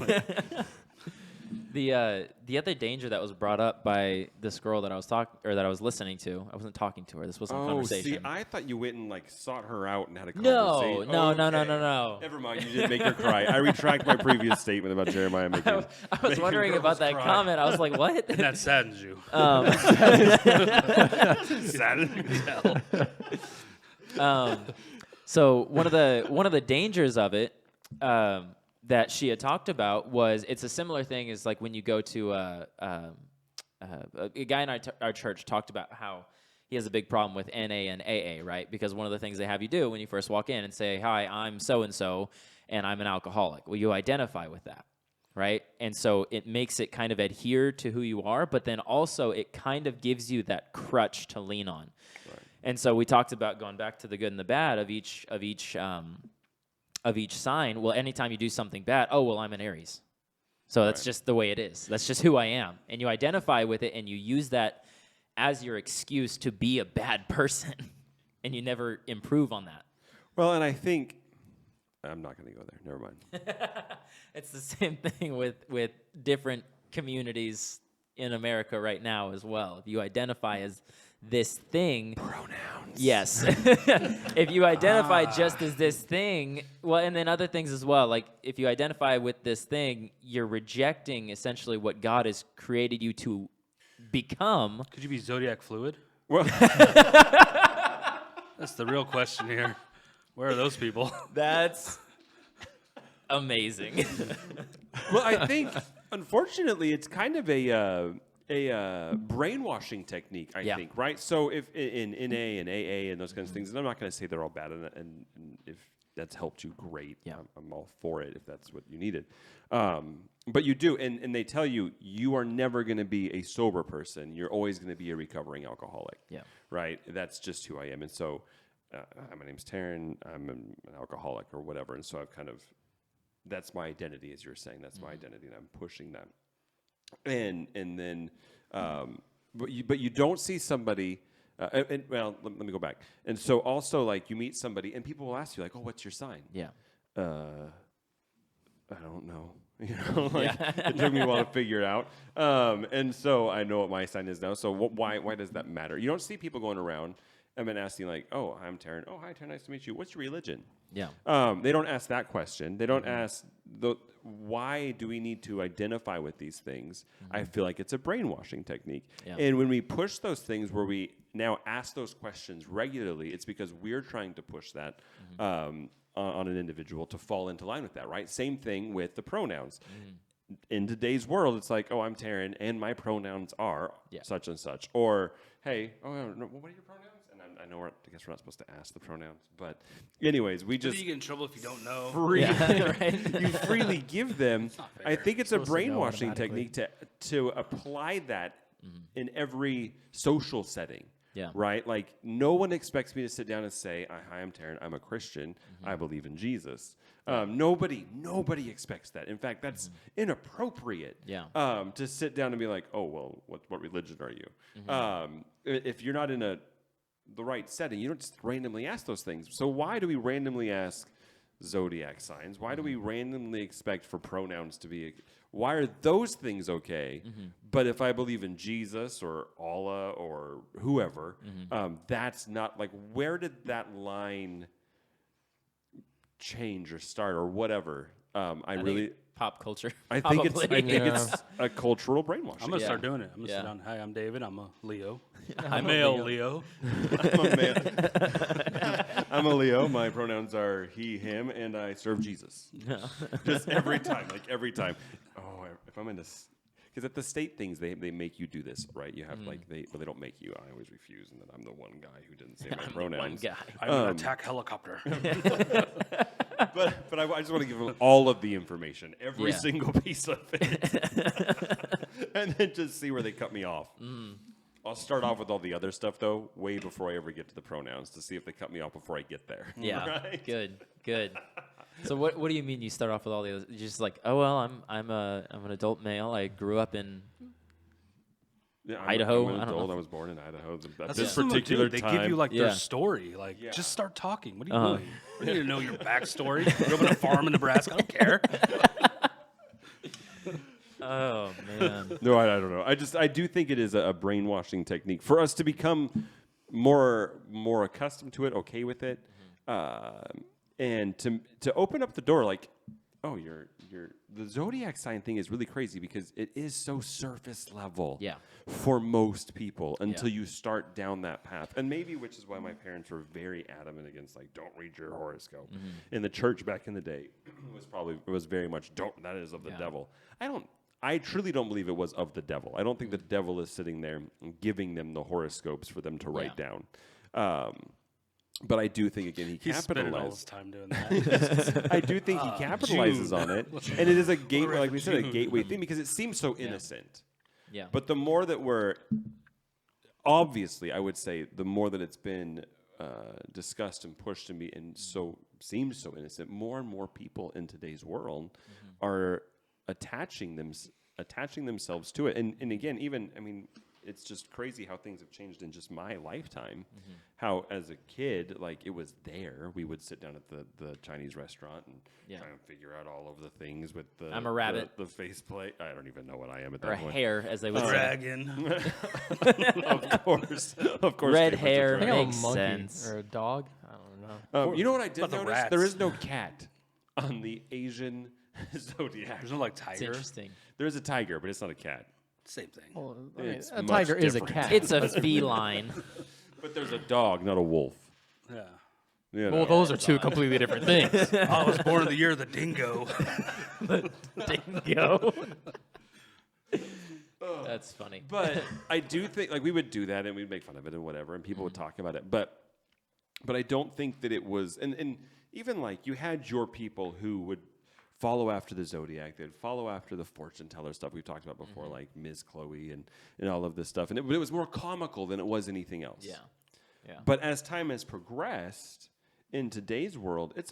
Speaker 1: The other danger that was brought up by this girl that I was listening to. I wasn't talking to her. This wasn't a conversation.
Speaker 2: See, I thought you went and like sought her out and had a
Speaker 1: No,
Speaker 2: conversation.
Speaker 1: no.
Speaker 2: Okay. Never mind, you didn't make her cry. I retract my previous statement about Jeremiah making.
Speaker 1: I was
Speaker 2: making
Speaker 1: wondering
Speaker 2: girls
Speaker 1: about that
Speaker 2: cry.
Speaker 1: comment. I was like, what?
Speaker 5: And that saddens you.
Speaker 1: So one of the dangers of it that she had talked about was it's a similar thing as like when you go to a guy in our church talked about how he has a big problem with NA and AA, right? Because one of the things they have you do when you first walk in and say, "Hi, I'm so and so, and I'm an alcoholic." Well, you identify with that, right? And so it makes it kind of adhere to who you are, but then also it kind of gives you that crutch to lean on. Right. And so we talked about going back to the good and the bad of each sign. Well, anytime you do something bad, oh, well, I'm an Aries. So that's just the way it is. That's just who I am. And you identify with it, and you use that as your excuse to be a bad person, and you never improve on that.
Speaker 2: Well, and I think I'm not going to go there. Never mind.
Speaker 1: It's the same thing with different communities in America right now as well. If you identify as this thing,
Speaker 2: Pronouns.
Speaker 1: yes. If you identify just as this thing, well, and then other things as well. Like if you identify with this thing, you're rejecting essentially what God has created you to become.
Speaker 5: Could you be Zodiac fluid?
Speaker 2: Well,
Speaker 5: That's the real question here. Where are those people?
Speaker 1: That's amazing.
Speaker 2: well, I think unfortunately it's kind of a brainwashing technique. I
Speaker 1: Yeah.
Speaker 2: think, right? So if in NA and AA and those kinds of things, and I'm not going to say they're all bad, and if that's helped you, great.
Speaker 1: Yeah.
Speaker 2: I'm all for it if that's what you needed. But you do, and they tell you you are never going to be a sober person. You're always going to be a recovering alcoholic.
Speaker 1: Yeah.
Speaker 2: Right? That's just who I am. And so my name's Taryn. I'm an alcoholic or whatever. And so I've kind of, that's my identity, as you're saying. That's my identity, and I'm pushing that. And then, but you don't see somebody, well, let me go back. And so also, like, you meet somebody, and people will ask you, like, oh, what's your sign?
Speaker 1: Yeah.
Speaker 2: I don't know. You know, like, it took me a while to figure it out. And so I know what my sign is now. So why does that matter? You don't see people going around and then asking, like, oh, I'm Taryn. Oh, hi, Taryn. Nice to meet you. What's your religion?
Speaker 1: Yeah.
Speaker 2: They don't ask that question. They don't ask, why do we need to identify with these things? I feel like it's a brainwashing technique.
Speaker 1: Yeah.
Speaker 2: And when we push those things where we now ask those questions regularly, it's because we're trying to push that on an individual to fall into line with that, right? Same thing with the pronouns. In today's world, it's like, oh, I'm Taryn, and my pronouns are such and such. Or, hey, oh, no, what are your pronouns? And I know I guess we're not supposed to ask the pronouns, but anyways, we just
Speaker 5: You get in trouble if you don't know.
Speaker 2: you freely give them. I think it's a
Speaker 4: Supposed to know
Speaker 2: brainwashing
Speaker 4: automatically.
Speaker 2: technique to apply that in every social setting.
Speaker 1: Yeah.
Speaker 2: Right? Like, no one expects me to sit down and say, hi, I'm Taryn, I'm a Christian, I believe in Jesus. Nobody expects that. In fact, that's inappropriate.
Speaker 1: Yeah.
Speaker 2: To sit down and be like, oh, well, what religion are you? If you're not in the right setting, you don't just randomly ask those things. So why do we randomly ask zodiac signs? Why do we randomly expect for pronouns to be? Why are those things okay? But if I believe in Jesus or Allah or whoever, that's not, like, where did that line change or start or whatever? I really
Speaker 1: think pop culture.
Speaker 2: I think
Speaker 1: probably.
Speaker 2: it's a cultural brainwashing.
Speaker 5: I'm going to
Speaker 1: Yeah.
Speaker 5: start doing it. I'm going to
Speaker 1: Yeah.
Speaker 5: sit down. Hi, I'm David. I'm a Leo.
Speaker 1: I'm a
Speaker 5: male
Speaker 1: Leo.
Speaker 5: Leo.
Speaker 2: I'm a man. I'm a Leo. My pronouns are he, him, and I serve Jesus. Just every time, every time. Oh, if I'm in this, because at the state things, they make you do this, right? You have they don't make you. I always refuse, and then I'm the one guy who didn't say my pronouns.
Speaker 1: One guy.
Speaker 5: I'm an attack helicopter.
Speaker 2: But I just want to give them all of the information, every
Speaker 1: Yeah.
Speaker 2: single piece of it, and then just see where they cut me off. I'll start off with all the other stuff, though, way before I ever get to the pronouns, to see if they cut me off before I get there.
Speaker 1: Yeah.
Speaker 2: Right?
Speaker 1: Good. So what do you mean you start off with all the others? You're just like, oh well, I'm an adult male. I grew up in
Speaker 2: Yeah,
Speaker 1: Idaho?
Speaker 2: I'm an
Speaker 1: I don't
Speaker 2: adult.
Speaker 1: know.
Speaker 2: I was born in Idaho. At
Speaker 5: That's
Speaker 2: this
Speaker 5: what some of them
Speaker 2: particular
Speaker 5: do. They
Speaker 2: time,
Speaker 5: give you, like,
Speaker 1: Yeah.
Speaker 5: their story. Like,
Speaker 2: Yeah.
Speaker 5: just start talking. What are you doing? We need to know your backstory. Grew up on a farm in Nebraska. I don't care.
Speaker 1: oh man.
Speaker 2: No, I don't know. I do think it is a brainwashing technique for us to become more accustomed to it, okay with it, and to open up the door. Like, oh, the zodiac sign thing is really crazy because it is so surface level.
Speaker 1: Yeah.
Speaker 2: For most people, until
Speaker 1: Yeah.
Speaker 2: you start down that path, and maybe which is why my parents were very adamant against, like, don't read your horoscope. In the church back in the day, it was very much that is of the
Speaker 1: Yeah.
Speaker 2: devil. I truly don't believe it was of the devil. I don't think the devil is sitting there giving them the horoscopes for them to write down. But I do think, again, he
Speaker 5: He's spending all his
Speaker 2: capitalized.
Speaker 5: time doing that.
Speaker 2: I do think he capitalizes
Speaker 5: June.
Speaker 2: on it, and it is a gateway, like we said, a
Speaker 5: June.
Speaker 2: gateway thing because it seems so innocent.
Speaker 1: Yeah.
Speaker 2: But the more that we're, obviously, I would say, the more that it's been discussed and pushed and seems so innocent, more and more people in today's world are attaching themselves to it. And again, it's just crazy how things have changed in just my lifetime. How, as a kid, like, it was there. We would sit down at the Chinese restaurant and try and figure out all of the things with the
Speaker 1: I'm a rabbit.
Speaker 2: the faceplate. I don't even know what I am at
Speaker 1: Or
Speaker 2: that
Speaker 1: a
Speaker 2: point.
Speaker 1: hair, as they would say.
Speaker 5: Dragon.
Speaker 2: Of course.
Speaker 1: Red
Speaker 2: Gabriel's a
Speaker 1: hair
Speaker 4: I
Speaker 2: dragon.
Speaker 4: think I'm a
Speaker 1: makes
Speaker 4: monkey
Speaker 1: sense.
Speaker 4: or a dog. I don't know.
Speaker 2: You know what I did
Speaker 5: About the
Speaker 2: notice?
Speaker 5: rats.
Speaker 2: There is no cat on the Asian zodiac.
Speaker 5: There's no, like,
Speaker 1: It's
Speaker 5: tiger.
Speaker 1: interesting.
Speaker 2: There is a tiger, but it's not a cat.
Speaker 5: Same thing.
Speaker 4: Well,
Speaker 2: It's
Speaker 4: a
Speaker 2: much
Speaker 4: tiger is a
Speaker 2: different.
Speaker 4: cat.
Speaker 1: It's a feline.
Speaker 2: But there's a dog, not a wolf.
Speaker 5: Yeah.
Speaker 2: You know.
Speaker 4: Well, those are two completely different things.
Speaker 5: I was born in the year of the dingo.
Speaker 1: Dingo. That's funny.
Speaker 2: But I do think like we would do that and we'd make fun of it and whatever, and people would talk about it. But I don't think that it was, and even like you had your people who would follow after the Zodiac, they'd follow after the fortune teller stuff we've talked about before, like Ms. Chloe and all of this stuff. And it was more comical than it was anything else.
Speaker 1: Yeah. Yeah.
Speaker 2: But as time has progressed in today's world, it's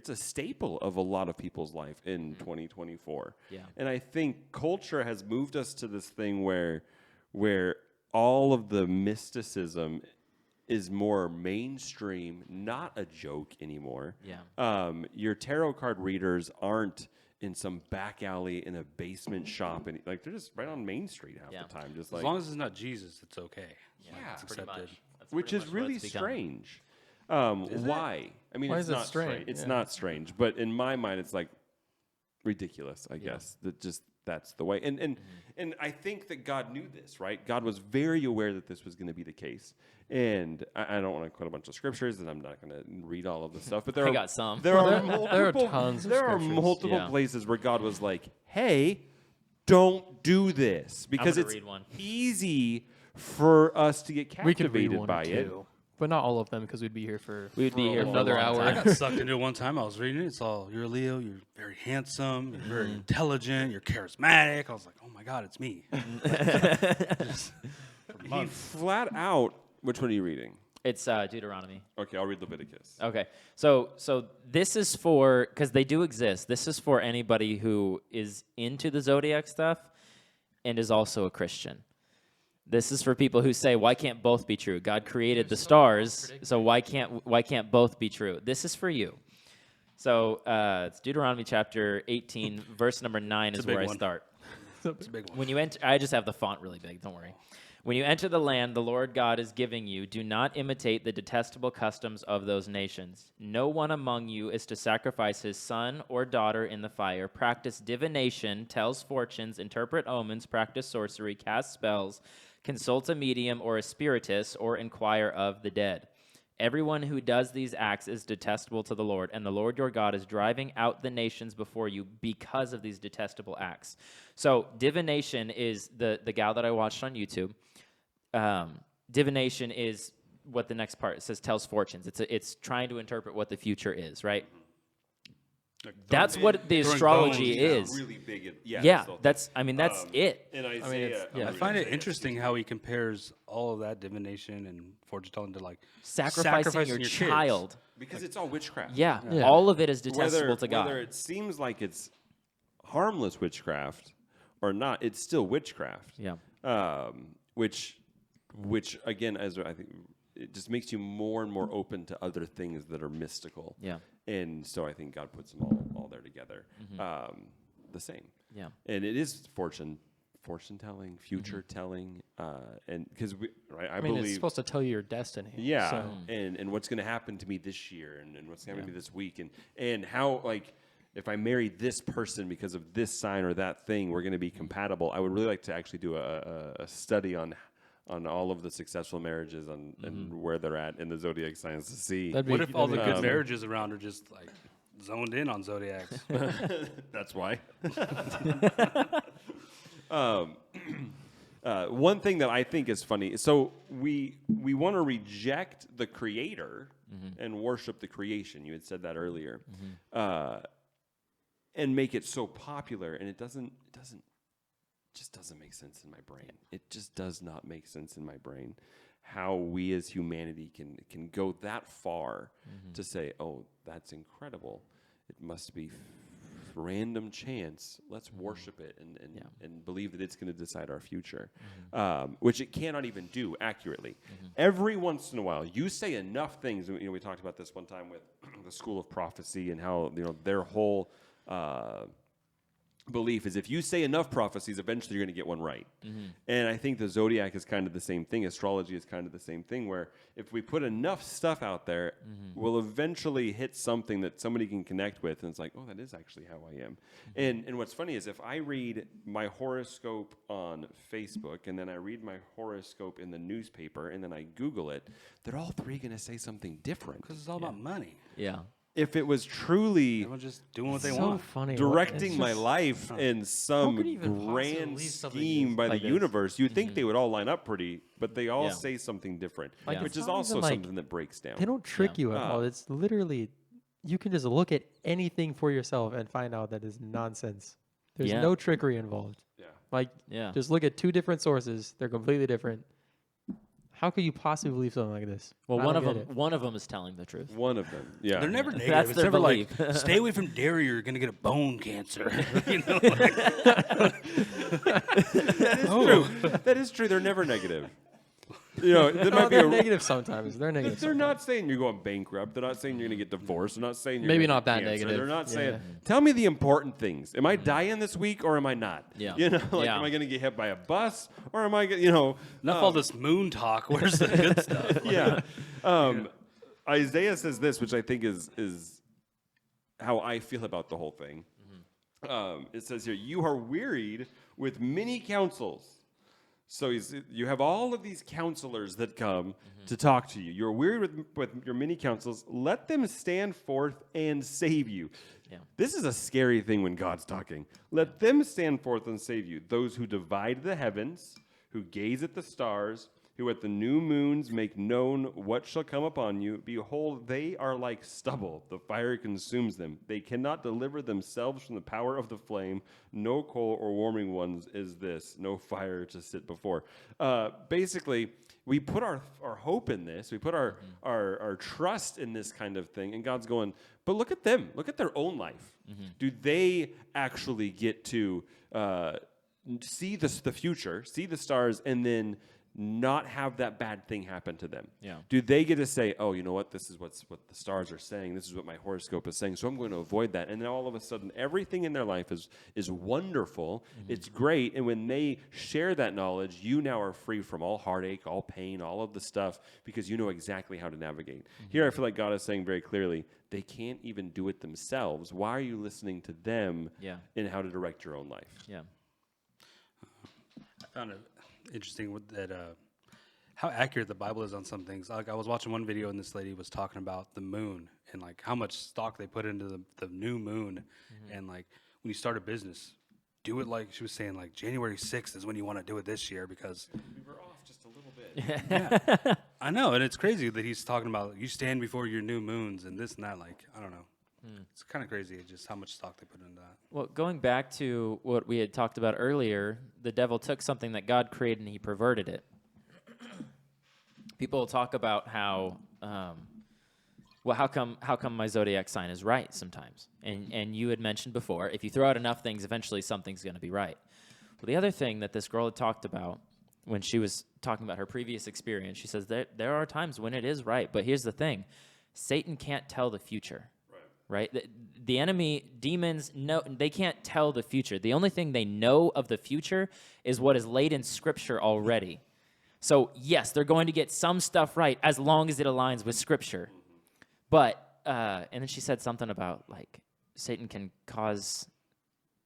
Speaker 2: a staple of a lot of people's life in 2024.
Speaker 1: Yeah.
Speaker 2: And I think culture has moved us to this thing where all of the mysticism is more mainstream, not a joke anymore.
Speaker 1: Yeah.
Speaker 2: Your tarot card readers aren't in some back alley in a basement shop, and like they're just right on Main Street half the time, just
Speaker 5: As
Speaker 2: like
Speaker 5: long as it's not Jesus, it's okay.
Speaker 1: Yeah.
Speaker 5: It's
Speaker 1: Pretty
Speaker 5: accepted.
Speaker 1: much. That's
Speaker 2: which
Speaker 1: pretty
Speaker 2: is
Speaker 1: much what
Speaker 2: really
Speaker 1: it's become.
Speaker 2: strange. Why? I mean,
Speaker 4: Why
Speaker 2: it's
Speaker 4: is it
Speaker 2: not
Speaker 4: strange?
Speaker 2: It's
Speaker 4: Yeah.
Speaker 2: not strange, but in my mind, it's like ridiculous. I guess that just that's the way. And I think that God knew this, right? God was very aware that this was going to be the case. And I don't want to quote a bunch of scriptures, and I'm not going to read all of the stuff. But there
Speaker 1: I
Speaker 2: are
Speaker 1: got some.
Speaker 2: There are
Speaker 4: There-
Speaker 2: multiple.
Speaker 4: there are tons of
Speaker 2: there are
Speaker 4: scriptures.
Speaker 2: multiple
Speaker 1: Yeah.
Speaker 2: places where God was like, "Hey, don't do this," because
Speaker 1: gonna
Speaker 2: it's
Speaker 1: read one.
Speaker 2: easy for us to get
Speaker 4: We could read
Speaker 2: captivated
Speaker 4: one
Speaker 2: by
Speaker 4: or
Speaker 2: it.
Speaker 4: two, but not all of them because we'd be here for
Speaker 1: We'd be here for a
Speaker 4: another
Speaker 1: long
Speaker 4: hour.
Speaker 5: I
Speaker 1: time.
Speaker 5: got sucked into it one time. I was reading it. It's all, you're a Leo, you're very handsome, you're very intelligent, you're charismatic. I was like, oh my God, it's me.
Speaker 2: He flat out. Which one are you reading?
Speaker 1: It's Deuteronomy.
Speaker 2: Okay, I'll read Leviticus.
Speaker 1: Okay, so this is for, because they do exist. This is for anybody who is into the Zodiac stuff and is also a Christian. This is for people who say, why can't both be true? God created the stars, so why can't both be true? This is for you. So it's Deuteronomy chapter 18, verse number 9 is
Speaker 5: a big
Speaker 1: where I
Speaker 5: one.
Speaker 1: start.
Speaker 5: It's a big one.
Speaker 1: When you enter, I just have the font really big, don't worry. When you enter the land the Lord God is giving you, do not imitate the detestable customs of those nations. No one among you is to sacrifice his son or daughter in the fire, practice divination, tells fortunes, interpret omens, practice sorcery, cast spells, consult a medium or a spiritist, or inquire of the dead. Everyone who does these acts is detestable to the Lord, and the Lord your God is driving out the nations before you because of these detestable acts. So divination is the gal that I watched on YouTube. Divination is what the next part says, tells fortunes. It's trying to interpret what the future is, right? That's what the
Speaker 5: throwing
Speaker 1: astrology
Speaker 5: bones,
Speaker 1: is.
Speaker 2: Really big.
Speaker 1: Yeah, that's it.
Speaker 2: In Isaiah.
Speaker 4: yeah,
Speaker 5: I find it interesting how he compares all of that divination and fortune telling to like
Speaker 1: Sacrificing your
Speaker 5: kids.
Speaker 1: child.
Speaker 2: because it's all witchcraft.
Speaker 1: Yeah,
Speaker 4: Yeah.
Speaker 1: all of it is detestable
Speaker 2: Whether
Speaker 1: to God.
Speaker 2: whether it seems like it's harmless witchcraft or not, it's still witchcraft.
Speaker 1: Yeah.
Speaker 2: Which again, as I think, it just makes you more and more open to other things that are mystical.
Speaker 1: Yeah.
Speaker 2: And so I think God puts them all there together, the same.
Speaker 1: Yeah.
Speaker 2: And it is fortune telling, future telling, and because I
Speaker 4: I mean,
Speaker 2: believe
Speaker 4: it's supposed to tell you your destiny.
Speaker 2: yeah,
Speaker 4: So.
Speaker 2: and what's going to happen to me this year, and what's going to happen to me this week, and how, like, if I marry this person because of this sign or that thing, we're going to be compatible. I would really like to actually do a study on all of the successful marriages and where they're at in the zodiac signs to see.
Speaker 4: That'd be-
Speaker 5: What if all the
Speaker 4: that'd be-
Speaker 5: good marriages around are just like zoned in on zodiacs?
Speaker 2: That's why. One thing that I think is funny, so we want to reject the creator and worship the creation. You had said that earlier, and make it so popular, and it just doesn't make sense in my brain. It just does not make sense in my brain how we as humanity can go that far to say, oh, that's incredible. It must be random chance. Let's worship it and believe that it's going to decide our future, which it cannot even do accurately. Every once in a while, you say enough things. You know, we talked about this one time with the School of Prophecy and how their whole belief is if you say enough prophecies, eventually you're going to get one right. And I think the Zodiac is kind of the same thing. Astrology is kind of the same thing, where if we put enough stuff out there, we'll eventually hit something that somebody can connect with, and it's like, oh, that is actually how I am. And what's funny is if I read my horoscope on Facebook, and then I read my horoscope in the newspaper, and then I Google it, they're all three going to say something different.
Speaker 5: Because it's all about money.
Speaker 1: Yeah.
Speaker 2: If it was truly
Speaker 5: Everyone's just doing what they
Speaker 4: so
Speaker 5: want.
Speaker 4: funny.
Speaker 2: directing
Speaker 4: It's
Speaker 2: my
Speaker 4: just-
Speaker 2: life in some
Speaker 4: could you even possibly
Speaker 2: grand
Speaker 4: believe something
Speaker 2: scheme by
Speaker 4: like
Speaker 2: the
Speaker 4: this?
Speaker 2: universe, you'd think they would all line up pretty, but they all
Speaker 1: Yeah.
Speaker 2: say something different,
Speaker 1: Like,
Speaker 2: which
Speaker 4: it's
Speaker 2: is
Speaker 4: not
Speaker 2: also
Speaker 4: even like-
Speaker 2: something that breaks down.
Speaker 4: They don't trick you at all. It's literally, you can just look at anything for yourself and find out that is nonsense. There's
Speaker 1: Yeah.
Speaker 4: no trickery involved.
Speaker 2: Yeah.
Speaker 4: Like,
Speaker 1: Yeah.
Speaker 4: just look at two different sources. They're completely different. How could you possibly believe something like this?
Speaker 1: Well,
Speaker 4: I
Speaker 1: one
Speaker 4: don't
Speaker 1: of
Speaker 4: get
Speaker 1: them
Speaker 4: it.
Speaker 1: one of them is telling the truth.
Speaker 2: One of them, yeah.
Speaker 5: They're never negative.
Speaker 1: That's
Speaker 5: It's
Speaker 1: their
Speaker 5: never like,
Speaker 1: belief.
Speaker 5: stay away from dairy, you're going to get a bone cancer. You know,
Speaker 2: That is true. They're never negative. You know, there
Speaker 4: No,
Speaker 2: might be
Speaker 4: they're
Speaker 2: a.
Speaker 4: negative sometimes. They're negative.
Speaker 2: They're not saying you're going bankrupt. They're not saying you're going to get divorced. They're not saying you're
Speaker 4: Maybe
Speaker 2: gonna
Speaker 4: not
Speaker 2: get
Speaker 4: that
Speaker 2: cancer.
Speaker 4: negative.
Speaker 2: They're not
Speaker 4: Yeah,
Speaker 2: saying,
Speaker 4: yeah.
Speaker 2: tell me the important things. Am I dying this week or am I not?
Speaker 1: Yeah.
Speaker 2: You know, like,
Speaker 1: Yeah.
Speaker 2: am I going to get hit by a bus or am I going to, you know.
Speaker 5: enough all this moon talk. Where's the good stuff?
Speaker 2: Yeah. Isaiah says this, which I think is how I feel about the whole thing. It says here, you are wearied with many counsels. So you have all of these counselors that come to talk to you. You're wearied with your many counsels. Let them stand forth and save you.
Speaker 1: Yeah.
Speaker 2: This is a scary thing when God's talking. Let them stand forth and save you. Those who divide the heavens, who gaze at the stars, who at the new moons make known what shall come upon you. Behold, they are like stubble. The fire consumes them. They cannot deliver themselves from the power of the flame. No coal or warming ones is this. No fire to sit before. Basically, we put our hope in this. We put our trust in this kind of thing. And God's going, but look at them. Look at their own life. Do they actually get to see the future, see the stars, and then not have that bad thing happen to them?
Speaker 1: Yeah.
Speaker 2: Do they get to say, oh, you know what, this is what the stars are saying, this is what my horoscope is saying, so I'm going to avoid that. And then all of a sudden, everything in their life is wonderful, it's great, and when they share that knowledge, you now are free from all heartache, all pain, all of the stuff, because you know exactly how to navigate. Here I feel like God is saying very clearly, they can't even do it themselves. Why are you listening to them in how to direct your own life?
Speaker 1: Yeah.
Speaker 5: I found it interesting with that how accurate the Bible is on some things. Like I was watching one video and this lady was talking about the moon and like how much stock they put into the new moon, and like when you start a business, do it like she was saying, like January 6th is when you want to do it this year, because
Speaker 2: We were off just a little bit.
Speaker 5: I know, and it's crazy that he's talking about you stand before your new moons and this and that. Like I don't know, it's kind of crazy just how much stock they put into that.
Speaker 1: Well, going back to what we had talked about earlier, the devil took something that God created and he perverted it. People talk about how, how come my zodiac sign is right sometimes? And you had mentioned before, if you throw out enough things, eventually something's going to be right. Well, the other thing that this girl had talked about when she was talking about her previous experience, she says that there are times when it is right, but here's the thing: Satan can't tell the future. Right? The enemy, demons, they can't tell the future. The only thing they know of the future is what is laid in Scripture already. So, yes, they're going to get some stuff right as long as it aligns with Scripture. But, and then she said something about, like, Satan can cause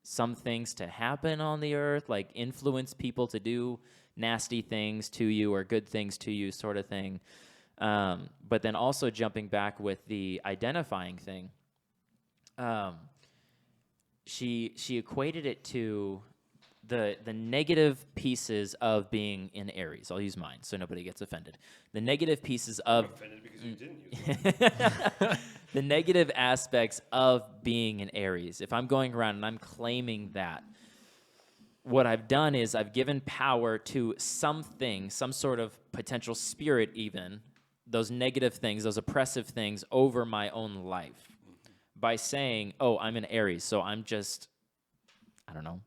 Speaker 1: some things to happen on the earth, like influence people to do nasty things to you or good things to you, sort of thing. But then also jumping back with the identifying thing, she equated it to the negative pieces of being in Aries. I'll use mine so nobody gets offended. The negative pieces of
Speaker 2: Offended because you didn't use it.
Speaker 1: the negative aspects of being in Aries. If I'm going around and I'm claiming that, what I've done is I've given power to something, some sort of potential spirit even, those negative things, those oppressive things over my own life. By saying, oh, I'm an Aries, so I'm just, I don't know,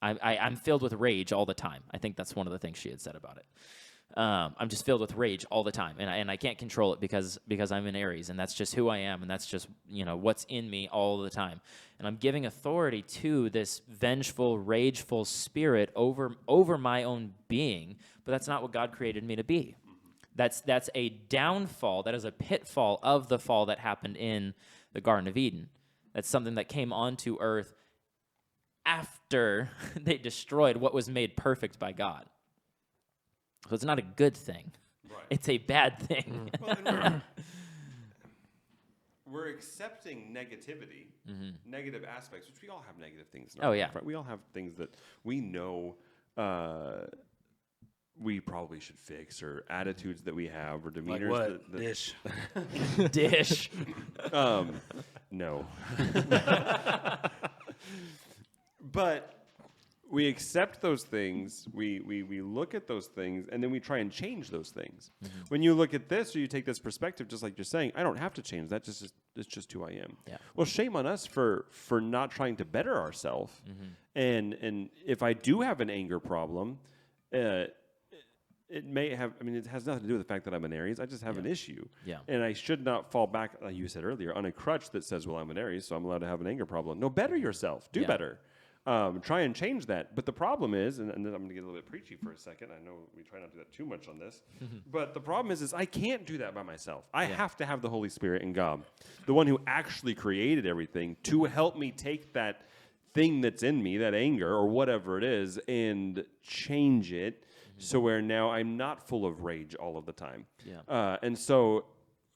Speaker 1: I'm filled with rage all the time. I think that's one of the things she had said about it. I'm just filled with rage all the time, and I can't control it because I'm in Aries, and that's just who I am, and that's just what's in me all the time. And I'm giving authority to this vengeful, rageful spirit over my own being, but that's not what God created me to be. That's a downfall. That is a pitfall of the fall that happened in the Garden of Eden. That's something that came onto earth after they destroyed what was made perfect by God. So it's not a good thing.
Speaker 2: Right.
Speaker 1: It's a bad thing.
Speaker 2: Well, and we're accepting negativity, negative aspects, which we all have negative things. In our
Speaker 1: Oh,
Speaker 2: life,
Speaker 1: yeah.
Speaker 2: right? We all have things that we know we probably should fix, or attitudes that we have, or
Speaker 5: Like
Speaker 2: demeanors.
Speaker 5: what? Dish.
Speaker 1: Dish.
Speaker 2: No. But we accept those things, we look at those things, and then we try and change those things. When you look at this, or you take this perspective, just like you're saying, I don't have to change that, it's just who I am.
Speaker 1: Yeah.
Speaker 2: Well, shame on us for not trying to better ourselves. And if I do have an anger problem, it may have, it has nothing to do with the fact that I'm an Aries. I just have an issue.
Speaker 1: Yeah.
Speaker 2: And I should not fall back, like you said earlier, on a crutch that says, well, I'm an Aries, so I'm allowed to have an anger problem. No, better yourself. Do better. Try and change that. But the problem is, and then I'm going to get a little bit preachy for a second. I know we try not to do that too much on this. But the problem is I can't do that by myself. I have to have the Holy Spirit and God, the one who actually created everything, to help me take that thing that's in me, that anger or whatever it is, and change it so where now I'm not full of rage all of the time.
Speaker 1: Yeah.
Speaker 2: And so,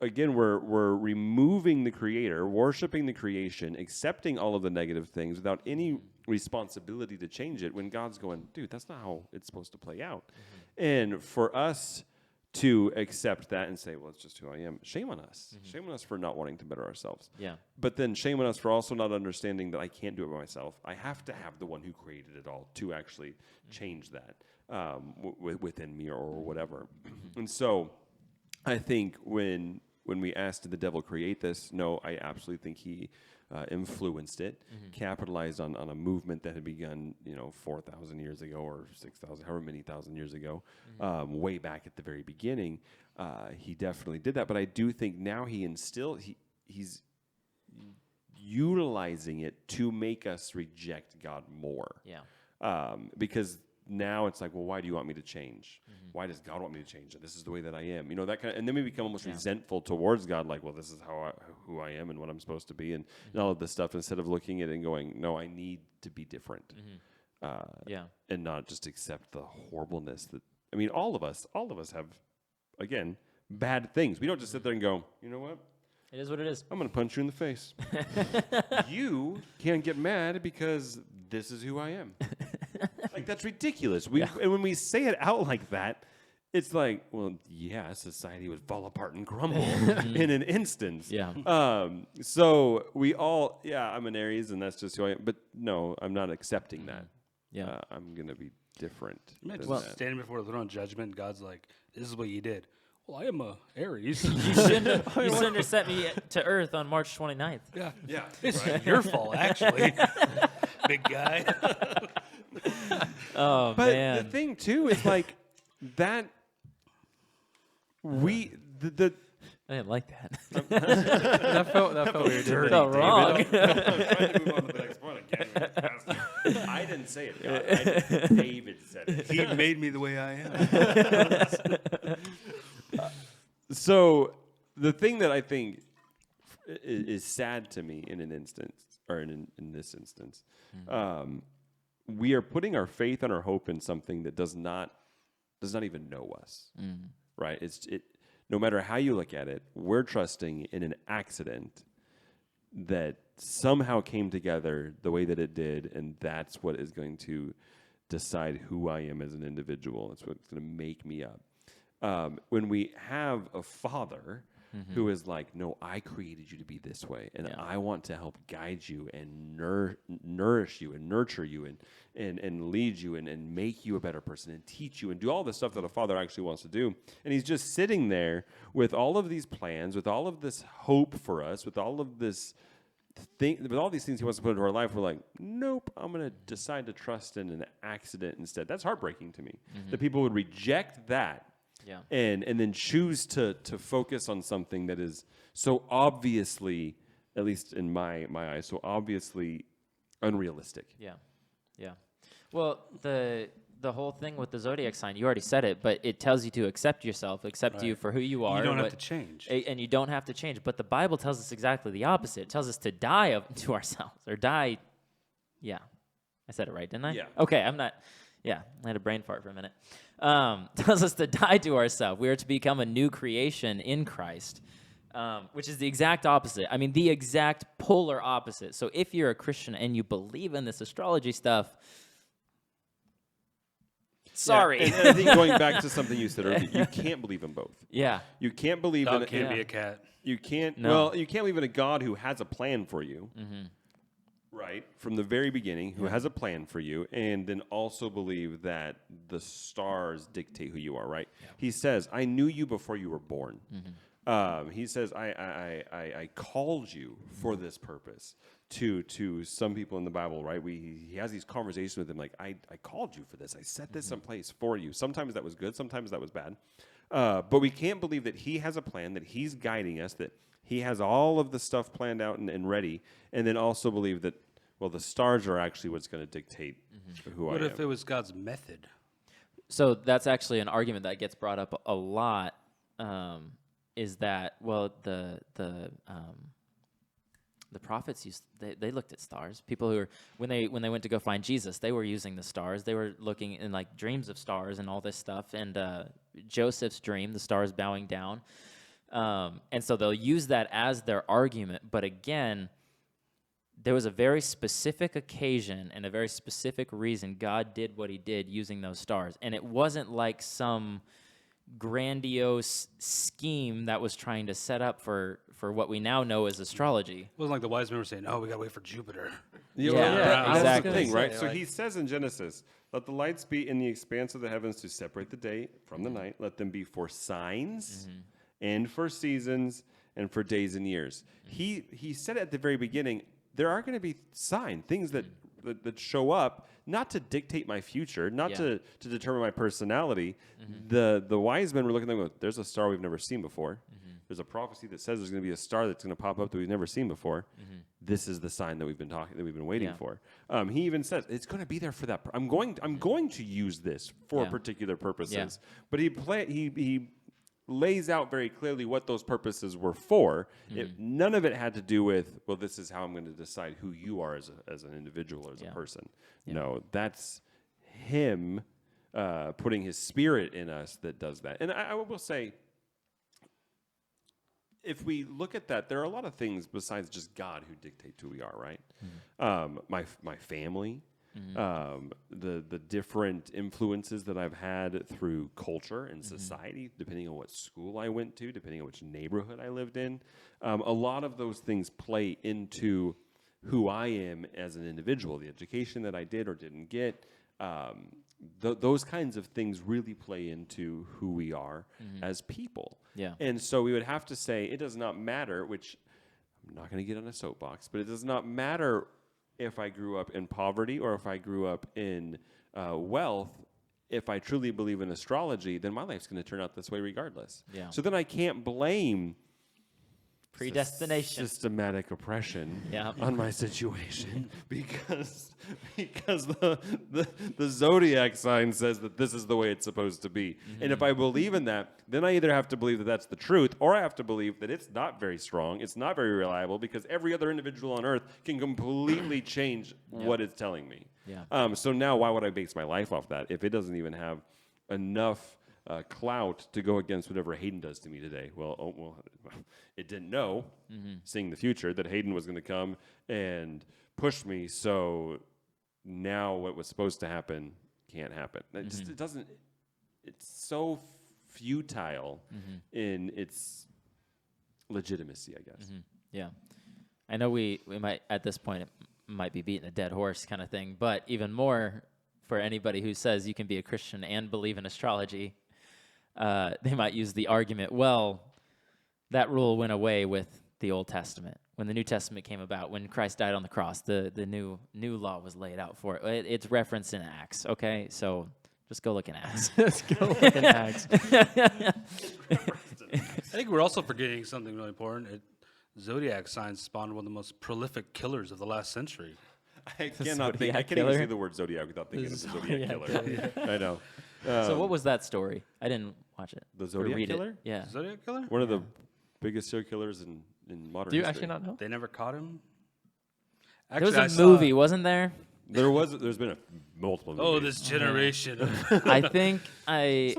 Speaker 2: again, we're removing the Creator, worshiping the creation, accepting all of the negative things without any responsibility to change it, when God's going, dude, that's not how it's supposed to play out. And for us to accept that and say, well, it's just who I am, shame on us. Shame on us for not wanting to better ourselves.
Speaker 1: Yeah.
Speaker 2: But then shame on us for also not understanding that I can't do it by myself. I have to have the one who created it all to actually change that within me or whatever. And so I think when we asked, did the devil create this? No, I absolutely think he influenced it, capitalized on a movement that had begun, 4,000 years ago or 6,000, however many thousand years ago, way back at the very beginning. He definitely did that. But I do think now he's utilizing it to make us reject God more.
Speaker 1: Yeah.
Speaker 2: Because now it's like, well, why do you want me to change? Why does God want me to change? This is the way that I am. That kind of, and then we become almost resentful towards God, like, well, this is who I am and what I'm supposed to be, and all of this stuff, instead of looking at it and going, no, I need to be different. And not just accept the horribleness that, all of us have, again, bad things. We don't just sit there and go, you know what?
Speaker 1: It is what it is.
Speaker 2: I'm going to punch you in the face. You can't get mad because this is who I am. Like, that's ridiculous. And when we say it out like that, it's like, well, yeah, society would fall apart and crumble in an instance.
Speaker 1: Yeah.
Speaker 2: So we all, I'm an Aries, and that's just who I am. But no, I'm not accepting that.
Speaker 1: Yeah.
Speaker 2: I'm going to be different.
Speaker 5: Imagine
Speaker 2: than that.
Speaker 5: standing before the throne of judgment. God's like, this is what you did. Well, I am a Aries.
Speaker 1: You shouldn't have sent me to Earth on March 29th.
Speaker 5: Yeah. It's your fault, actually. Big guy.
Speaker 1: Oh,
Speaker 2: But
Speaker 1: man.
Speaker 2: the thing, too, is like that I
Speaker 1: didn't like that.
Speaker 4: That felt weird.
Speaker 1: It felt wrong.
Speaker 2: I'm trying to move on to the next point. I can't even get past it. I didn't say it, God. David said it.
Speaker 5: He made me the way I am.
Speaker 2: So the thing that I think is sad to me in an instance, or in this instance, we are putting our faith and our hope in something that does not even know us, right? No matter how you look at it, we're trusting in an accident that somehow came together the way that it did, and that's what is going to decide who I am as an individual. It's what's going to make me up. When we have a father who is like, no, I created you to be this way, and I want to help guide you and nourish you and nurture you and lead you and make you a better person and teach you and do all the stuff that a father actually wants to do. And he's just sitting there with all of these plans, with all of this hope for us, with all of this with all these things he wants to put into our life. We're like, nope, I'm going to decide to trust in an accident instead. That's heartbreaking to me, that people would reject that
Speaker 1: Yeah.
Speaker 2: and then choose to focus on something that is so obviously, at least in my eyes, so obviously unrealistic.
Speaker 1: Yeah. Yeah. Well, the whole thing with the zodiac sign, you already said it, but it tells you to accept yourself, accept you
Speaker 5: Right.
Speaker 1: for who you are.
Speaker 5: You don't have
Speaker 1: what-
Speaker 5: to change.
Speaker 1: And you don't have to change. But the Bible tells us exactly the opposite. It tells us to die to ourselves or die. Yeah. I said it right, didn't I?
Speaker 2: Yeah.
Speaker 1: Okay, I'm not. Yeah, I had a brain fart for a minute. Tells us to die to ourselves. We are to become a new creation in Christ, which is the exact opposite. I mean, the exact polar opposite. So if you're a Christian and you believe in this astrology stuff, sorry.
Speaker 2: Yeah, and I think going back to something you said earlier, you can't believe in both.
Speaker 1: Yeah.
Speaker 2: You can't believe
Speaker 5: Dog
Speaker 2: in
Speaker 5: can't
Speaker 1: yeah.
Speaker 5: be a cat.
Speaker 2: You can't.
Speaker 1: No.
Speaker 2: Well, you can't believe in a God who has a plan for you, right from the very beginning, who has a plan for you, and then also believe that the stars dictate who you are. Right? He says, "I knew you before you were born." He says, I called you for this purpose." To some people in the Bible, right? He has these conversations with them, like, I called you for this. I set this in place for you. Sometimes that was good. Sometimes that was bad. But we can't believe that he has a plan, that he's guiding us, that he has all of the stuff planned out and ready, and then also believe that, well, the stars are actually what's going to dictate who
Speaker 5: What
Speaker 2: I
Speaker 5: if
Speaker 2: am.
Speaker 5: it was God's method?
Speaker 1: So that's actually an argument that gets brought up a lot. Is that, well, the prophets they looked at stars. People who were when they went to go find Jesus, they were using the stars. They were looking in like dreams of stars and all this stuff. And Joseph's dream, the stars bowing down, and so they'll use that as their argument. But again, there was a very specific occasion and a very specific reason God did what He did using those stars, and it wasn't like some grandiose scheme that was trying to set up for what we now know as astrology.
Speaker 5: It wasn't like the wise men were saying, "Oh, we gotta wait for Jupiter."
Speaker 1: Yeah,
Speaker 2: That's
Speaker 1: exactly.
Speaker 2: the thing, right?
Speaker 4: Say,
Speaker 2: So
Speaker 4: like-
Speaker 2: he says in Genesis, "Let the lights be in the expanse of the heavens to separate the day from the night. Let them be for signs and for seasons and for days and years." He said at the very beginning, there are going to be things that show up, not to dictate my future, not
Speaker 1: Yeah.
Speaker 2: to determine my personality. The wise men were looking at them, going, there's a star we've never seen before. There's a prophecy that says there's going to be a star that's going to pop up that we've never seen before. This is the sign that we've been waiting
Speaker 1: Yeah.
Speaker 2: for. He even says it's going to be there for that. I'm going to use this for
Speaker 1: Yeah.
Speaker 2: particular purposes.
Speaker 1: Yeah.
Speaker 2: But he lays out very clearly what those purposes were for. None of it had to do with, well, this is how I'm going to decide who you are as an individual or as a
Speaker 1: Yeah.
Speaker 2: person.
Speaker 1: Yeah.
Speaker 2: No, that's him putting his spirit in us that does that. And I will say, if we look at that, there are a lot of things besides just God who dictate who we are, right? My family, the different influences that I've had through culture and society, depending on what school I went to, depending on which neighborhood I lived in. A lot of those things play into who I am as an individual, the education that I did or didn't get. Those kinds of things really play into who we are as people.
Speaker 1: Yeah.
Speaker 2: And so we would have to say it does not matter, which I'm not going to get on a soapbox, but it does not matter if I grew up in poverty or if I grew up in wealth. If I truly believe in astrology, then my life's going to turn out this way regardless.
Speaker 1: Yeah.
Speaker 2: So then I can't blame
Speaker 1: Predestination.
Speaker 2: systematic oppression
Speaker 1: Yeah.
Speaker 2: on my situation because the zodiac sign says that this is the way it's supposed to be. And if I believe in that, then I either have to believe that that's the truth, or I have to believe that it's not very strong, it's not very reliable, because every other individual on earth can completely change what it's telling me.
Speaker 1: Yeah.
Speaker 2: So now why would I base my life off that if it doesn't even have enough clout to go against whatever Hayden does to me today? Well, it didn't know, seeing the future, that Hayden was going to come and push me. So now what was supposed to happen can't happen. It doesn't. It's so futile in its legitimacy, I guess.
Speaker 1: Yeah. I know we might, at this point, it might be beating a dead horse kind of thing, but even more for anybody who says you can be a Christian and believe in astrology, they might use the argument, well, that rule went away with the Old Testament. When the New Testament came about, when Christ died on the cross, the new law was laid out for it. It's referenced in Acts, okay? So Just go look in Acts.
Speaker 4: Let's go look at Acts.
Speaker 5: I think we're also forgetting something really important. Zodiac signs spawned one of the most prolific killers of the last century.
Speaker 2: I can't even
Speaker 1: killer?
Speaker 2: say the word Zodiac without thinking of the Zodiac killer. I know.
Speaker 1: So what was that story? I didn't watch it.
Speaker 2: The
Speaker 1: or
Speaker 2: Zodiac
Speaker 1: read
Speaker 2: killer?
Speaker 1: It. Yeah.
Speaker 5: Zodiac killer?
Speaker 2: One of the biggest serial killers in modern
Speaker 4: Do you
Speaker 2: history.
Speaker 4: actually not know?
Speaker 5: They never caught him?
Speaker 1: There was
Speaker 5: Actually,
Speaker 1: a
Speaker 5: I saw-
Speaker 1: movie, wasn't there?
Speaker 2: There's been multiple movies.
Speaker 5: Oh, this generation.
Speaker 1: I think I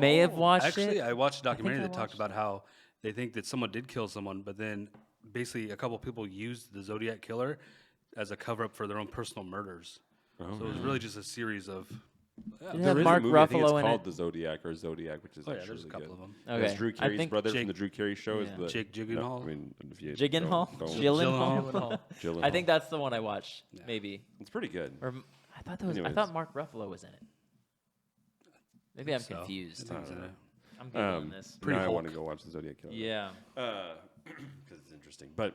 Speaker 1: may have watched
Speaker 5: Actually,
Speaker 1: it.
Speaker 5: I watched a documentary
Speaker 1: I
Speaker 5: that talked about how they think that someone did kill someone, but then basically a couple people used the Zodiac killer as a cover up for their own personal murders. So it was really just a series of.
Speaker 1: Did it
Speaker 2: There
Speaker 1: have
Speaker 2: is
Speaker 1: Mark
Speaker 2: a movie, I think it's
Speaker 1: Ruffalo in
Speaker 2: called
Speaker 1: it?
Speaker 2: The Zodiac or Zodiac, which is
Speaker 5: Oh yeah,
Speaker 2: actually
Speaker 5: there's a couple
Speaker 2: good.
Speaker 5: of them.
Speaker 1: Okay.
Speaker 2: That's Drew
Speaker 1: I
Speaker 2: Carey's
Speaker 1: think
Speaker 2: brother
Speaker 5: Jake-
Speaker 2: from the Drew Carey show is
Speaker 1: Yeah.
Speaker 2: the
Speaker 5: Jake Gyllenhaal?
Speaker 2: I mean, if you
Speaker 1: Gyllenhaal?
Speaker 2: don't-
Speaker 1: Gyllenhaal?
Speaker 2: Gyllenhaal.
Speaker 1: I think that's the one I watched. Maybe.
Speaker 2: It's pretty good.
Speaker 1: Or I thought that was. I
Speaker 2: Anyways.
Speaker 1: thought Mark Ruffalo was in it. Maybe I'm
Speaker 5: So.
Speaker 1: confused.
Speaker 5: I think so.
Speaker 1: I'm googling this.
Speaker 2: Now I
Speaker 5: Hulk.
Speaker 2: want to go watch the Zodiac killer.
Speaker 1: Yeah.
Speaker 2: Because it's interesting. But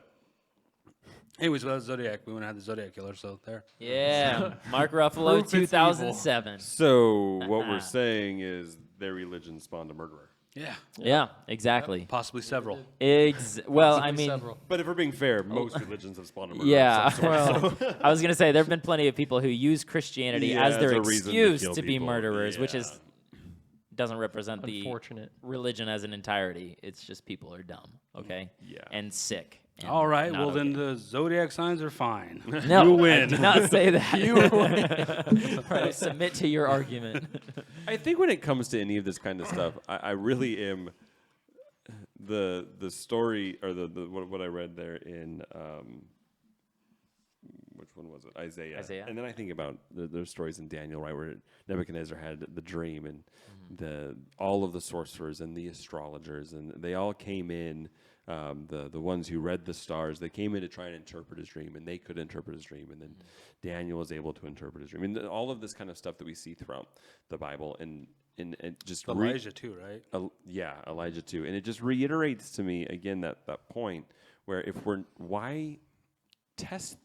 Speaker 5: Anyways, well, Zodiac. We went and had the Zodiac killer, so there.
Speaker 1: Yeah. Mark Ruffalo,
Speaker 4: Proof it's evil.
Speaker 1: 2007.
Speaker 2: so what we're saying is their religion spawned a murderer.
Speaker 5: Yeah.
Speaker 1: Yeah, exactly.
Speaker 5: Possibly several.
Speaker 1: Well, I
Speaker 4: Possibly
Speaker 1: mean,
Speaker 4: several.
Speaker 2: But if we're being fair, most religions have spawned a murderer.
Speaker 1: yeah.
Speaker 2: Of some sort.
Speaker 1: Well, I was gonna say there have been plenty of people who use Christianity
Speaker 2: Yeah,
Speaker 1: as their
Speaker 2: as a reason to
Speaker 1: excuse
Speaker 2: kill
Speaker 1: to be
Speaker 2: people.
Speaker 1: murderers, which
Speaker 2: Yeah.
Speaker 1: is doesn't represent the
Speaker 4: Unfortunate.
Speaker 1: religion as an entirety. It's just people are dumb, okay?
Speaker 2: Yeah.
Speaker 1: And sick. and
Speaker 5: All right.
Speaker 1: not
Speaker 5: Well, then
Speaker 1: okay.
Speaker 5: the Zodiac signs are fine.
Speaker 1: No,
Speaker 5: you
Speaker 1: I
Speaker 5: win.
Speaker 1: did not say that. You win. Right, submit to your argument.
Speaker 2: I think when it comes to any of this kind of stuff, I really am the story or the what I read there in which one was it? Isaiah. And then I think about the stories in Daniel, right, where Nebuchadnezzar had the dream and all of the sorcerers and the astrologers, and they all came in. The ones who read the stars, they came in to try and interpret his dream, and they could interpret his dream, and then Daniel was able to interpret his dream. And all of this kind of stuff that we see throughout the Bible, and just
Speaker 5: Elijah too, right?
Speaker 2: Elijah too, and it just reiterates to me again that point where why test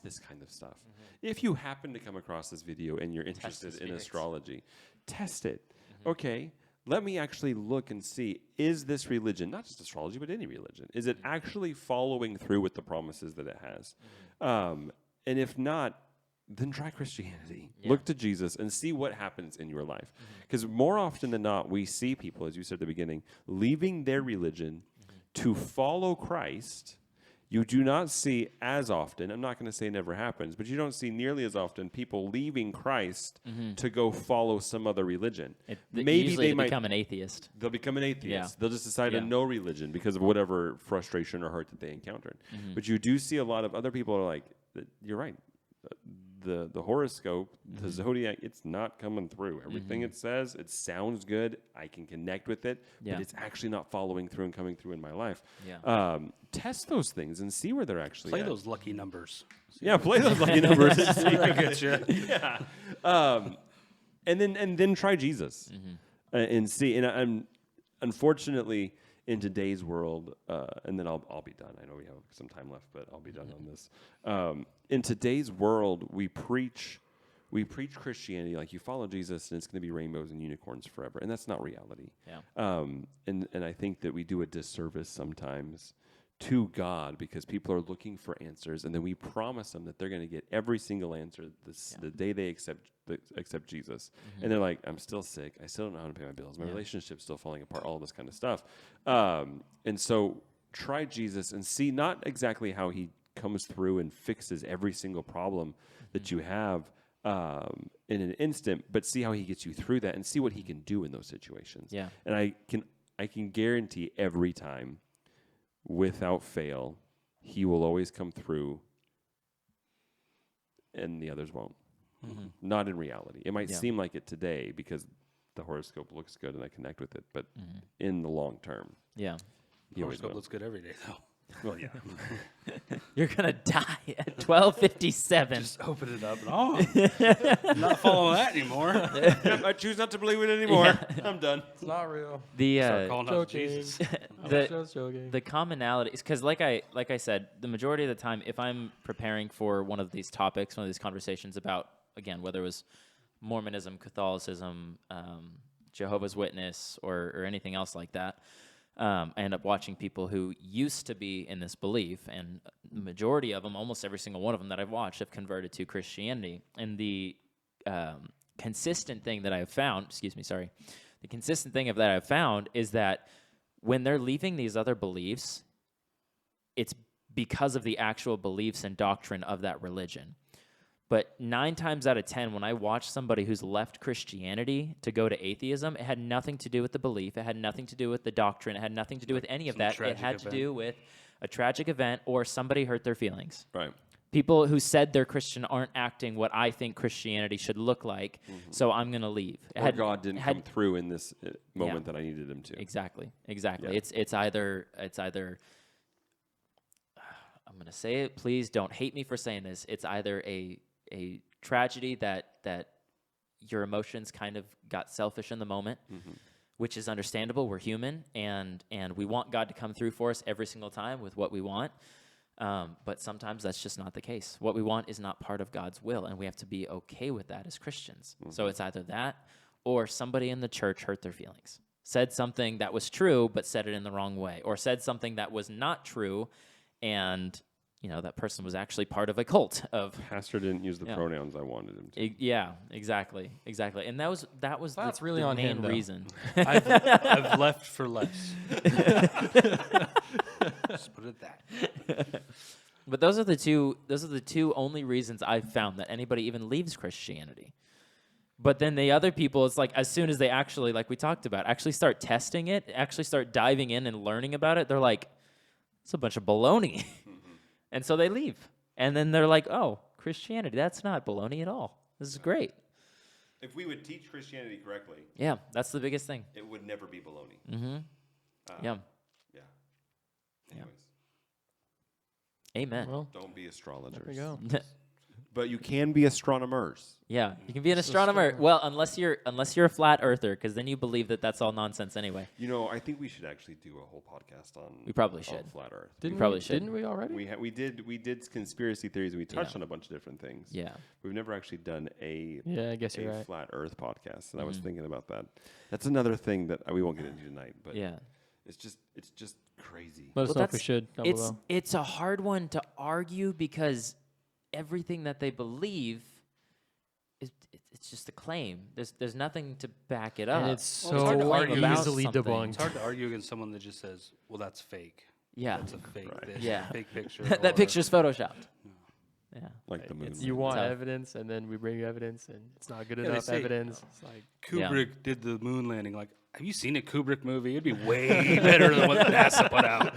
Speaker 2: this kind of stuff. If you happen to come across this video and you're interested in astrology, test it. Okay. Let me actually look and see, is this religion, not just astrology, but any religion, is it actually following through with the promises that it has? And if not, then try Christianity.
Speaker 1: Yeah.
Speaker 2: Look to Jesus and see what happens in your life. Because more often than not, we see people, as you said at the beginning, leaving their religion to follow Christ. You do not see as often, I'm not going to say it never happens, but you don't see nearly as often people leaving Christ to go follow some other religion.
Speaker 1: Maybe they might become an atheist.
Speaker 2: They'll become an atheist.
Speaker 1: Yeah.
Speaker 2: They'll just decide to
Speaker 1: Yeah.
Speaker 2: know religion because of whatever frustration or hurt that they encountered. But you do see a lot of other people are like, you're right. The horoscope, the zodiac, it's not coming through. Everything it says, it sounds good. I can connect with it,
Speaker 1: Yeah.
Speaker 2: but it's actually not following through and coming through in my life.
Speaker 1: Yeah.
Speaker 2: Test those things and see where they're actually
Speaker 5: Play
Speaker 2: at.
Speaker 5: those lucky numbers.
Speaker 2: Yeah, play those lucky numbers. And see.
Speaker 5: Get you.
Speaker 2: Yeah. And then try Jesus and see. And I'm unfortunately in today's world, and then I'll be done. I know we have some time left, but I'll be done on this. In today's world, we preach Christianity like you follow Jesus and it's going to be rainbows and unicorns forever, and that's not reality.
Speaker 1: Yeah.
Speaker 2: And I think that we do a disservice sometimes to God because people are looking for answers, and then we promise them that they're going to get every single answer the day they accept Jesus. And they're like, I'm still sick. I still don't know how to pay my bills. My relationship's still falling apart, all this kind of stuff. And so try Jesus and see not exactly how he comes through and fixes every single problem that you have in an instant, but see how he gets you through that and see what he can do in those situations.
Speaker 1: Yeah.
Speaker 2: And I can guarantee every time, without fail, he will always come through and the others won't. Not in reality. It might seem like it today because the horoscope looks good and I connect with it, but in the long term,
Speaker 1: Yeah.
Speaker 2: he always
Speaker 5: Horoscope
Speaker 2: will.
Speaker 5: looks good every day, though.
Speaker 2: Well, yeah.
Speaker 1: You're gonna die at 12:57.
Speaker 5: Just open it up. And, I'm not following that anymore.
Speaker 2: I choose not to believe it anymore. I'm done.
Speaker 4: It's not real.
Speaker 1: The
Speaker 5: Start calling out
Speaker 4: Joking.
Speaker 5: Jesus.
Speaker 1: the
Speaker 4: joking.
Speaker 1: the commonalities, because like I said, the majority of the time, if I'm preparing for one of these topics, one of these conversations about, again, whether it was Mormonism, Catholicism, Jehovah's Witness, or anything else like that. I end up watching people who used to be in this belief, and the majority of them, almost every single one of them that I've watched, have converted to Christianity. And the consistent thing that I have found, the consistent thing that I've found is that when they're leaving these other beliefs, it's because of the actual beliefs and doctrine of that religion. But 9 times out of 10, when I watch somebody who's left Christianity to go to atheism, it had nothing to do with the belief. It had nothing to do with the doctrine. It had nothing to do with any of that. It had to do with a tragic event or somebody hurt their feelings.
Speaker 2: Right.
Speaker 1: People who said they're Christian aren't acting what I think Christianity should look like, so I'm going to leave.
Speaker 2: Or God didn't come through in this moment that I needed him to.
Speaker 1: Exactly.
Speaker 2: Yeah.
Speaker 1: It's either I'm going to say it. Please don't hate me for saying this. It's either a tragedy that your emotions kind of got selfish in the moment, which is understandable. We're human, and we want God to come through for us every single time with what we want. But sometimes that's just not the case. What we want is not part of God's will, and we have to be okay with that as Christians. So it's either that or somebody in the church hurt their feelings, said something that was true but said it in the wrong way, or said something that was not true, and that person was actually part of a cult of.
Speaker 2: Pastor didn't use the pronouns I wanted him to.
Speaker 1: Yeah, exactly. And that was
Speaker 4: That's
Speaker 1: the,
Speaker 4: really
Speaker 1: the
Speaker 4: on
Speaker 1: main
Speaker 4: him, though.
Speaker 1: reason.
Speaker 5: I've left for less. Just put it that.
Speaker 1: But those are the two only reasons I've found that anybody even leaves Christianity. But then the other people, it's like as soon as they actually, like we talked about, actually start testing it, actually start diving in and learning about it, they're like, it's a bunch of baloney. And so they leave. And then they're like, oh, Christianity, that's not baloney at all. This is great.
Speaker 2: If we would teach Christianity correctly,
Speaker 1: Yeah, that's the biggest thing.
Speaker 2: it would never be baloney.
Speaker 1: Mm-hmm. Yeah.
Speaker 2: Yeah. Anyways,
Speaker 1: Amen.
Speaker 4: Well,
Speaker 2: don't be astrologers.
Speaker 4: there we go.
Speaker 2: But you can be astronomers.
Speaker 1: Yeah, you can be an astronomer. Well, unless you're a flat earther, because then you believe that that's all nonsense anyway.
Speaker 2: I think we should actually do a whole podcast on.
Speaker 1: We probably
Speaker 2: on
Speaker 1: should.
Speaker 2: flat Earth.
Speaker 1: probably should.
Speaker 4: Didn't we already?
Speaker 2: We did conspiracy theories, and we touched on a bunch of different things.
Speaker 1: Yeah.
Speaker 2: We've never actually done a
Speaker 4: I guess you're right.
Speaker 2: flat Earth podcast, and I was thinking about that. That's another thing that we won't get into tonight, but
Speaker 1: Yeah.
Speaker 2: it's just crazy.
Speaker 4: Let us know if we should. Down
Speaker 1: It's
Speaker 4: below.
Speaker 1: it's a hard one to argue because everything that they believe it's just a claim. There's nothing to back it up.
Speaker 4: And it's
Speaker 5: Well, it's hard to
Speaker 4: so
Speaker 5: argue
Speaker 1: about
Speaker 4: easily
Speaker 1: something.
Speaker 4: debunked.
Speaker 5: It's hard to argue against someone that just says, "Well, that's fake.
Speaker 1: Yeah.
Speaker 5: That's a fake. This,
Speaker 1: Yeah.
Speaker 5: fake picture."
Speaker 1: that
Speaker 5: or-
Speaker 1: picture's photoshopped. Yeah.
Speaker 2: Like the moon.
Speaker 1: It's-
Speaker 4: You want
Speaker 1: tough.
Speaker 4: evidence, and then we bring you evidence, and it's not good
Speaker 5: Yeah, they
Speaker 4: enough
Speaker 5: say-
Speaker 4: evidence. It's like,
Speaker 5: Kubrick did the moon landing. Like, have you seen a Kubrick movie? It'd be way better than what NASA put out.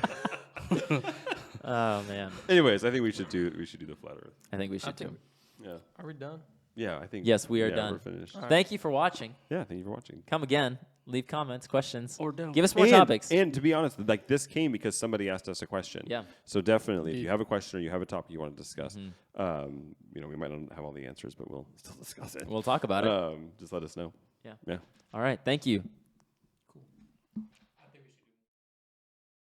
Speaker 1: Oh man.
Speaker 2: Anyways, I think we should do the flat Earth.
Speaker 1: I think we should too.
Speaker 2: Yeah.
Speaker 4: are we done?
Speaker 2: Yeah, I think.
Speaker 1: Yes, we are
Speaker 2: yeah,
Speaker 1: done.
Speaker 2: We're finished.
Speaker 1: Thank you for watching.
Speaker 2: Yeah, thank you for watching.
Speaker 1: Come again. Leave comments, questions.
Speaker 5: Or don't.
Speaker 1: Give us more topics.
Speaker 2: And to be honest, like this came because somebody asked us a question.
Speaker 1: Yeah.
Speaker 2: So definitely, if you have a question or you have a topic you want to discuss, we might not have all the answers, but we'll still discuss it.
Speaker 1: We'll talk about it.
Speaker 2: Just let us know.
Speaker 1: Yeah.
Speaker 2: Yeah.
Speaker 1: All right. Thank you.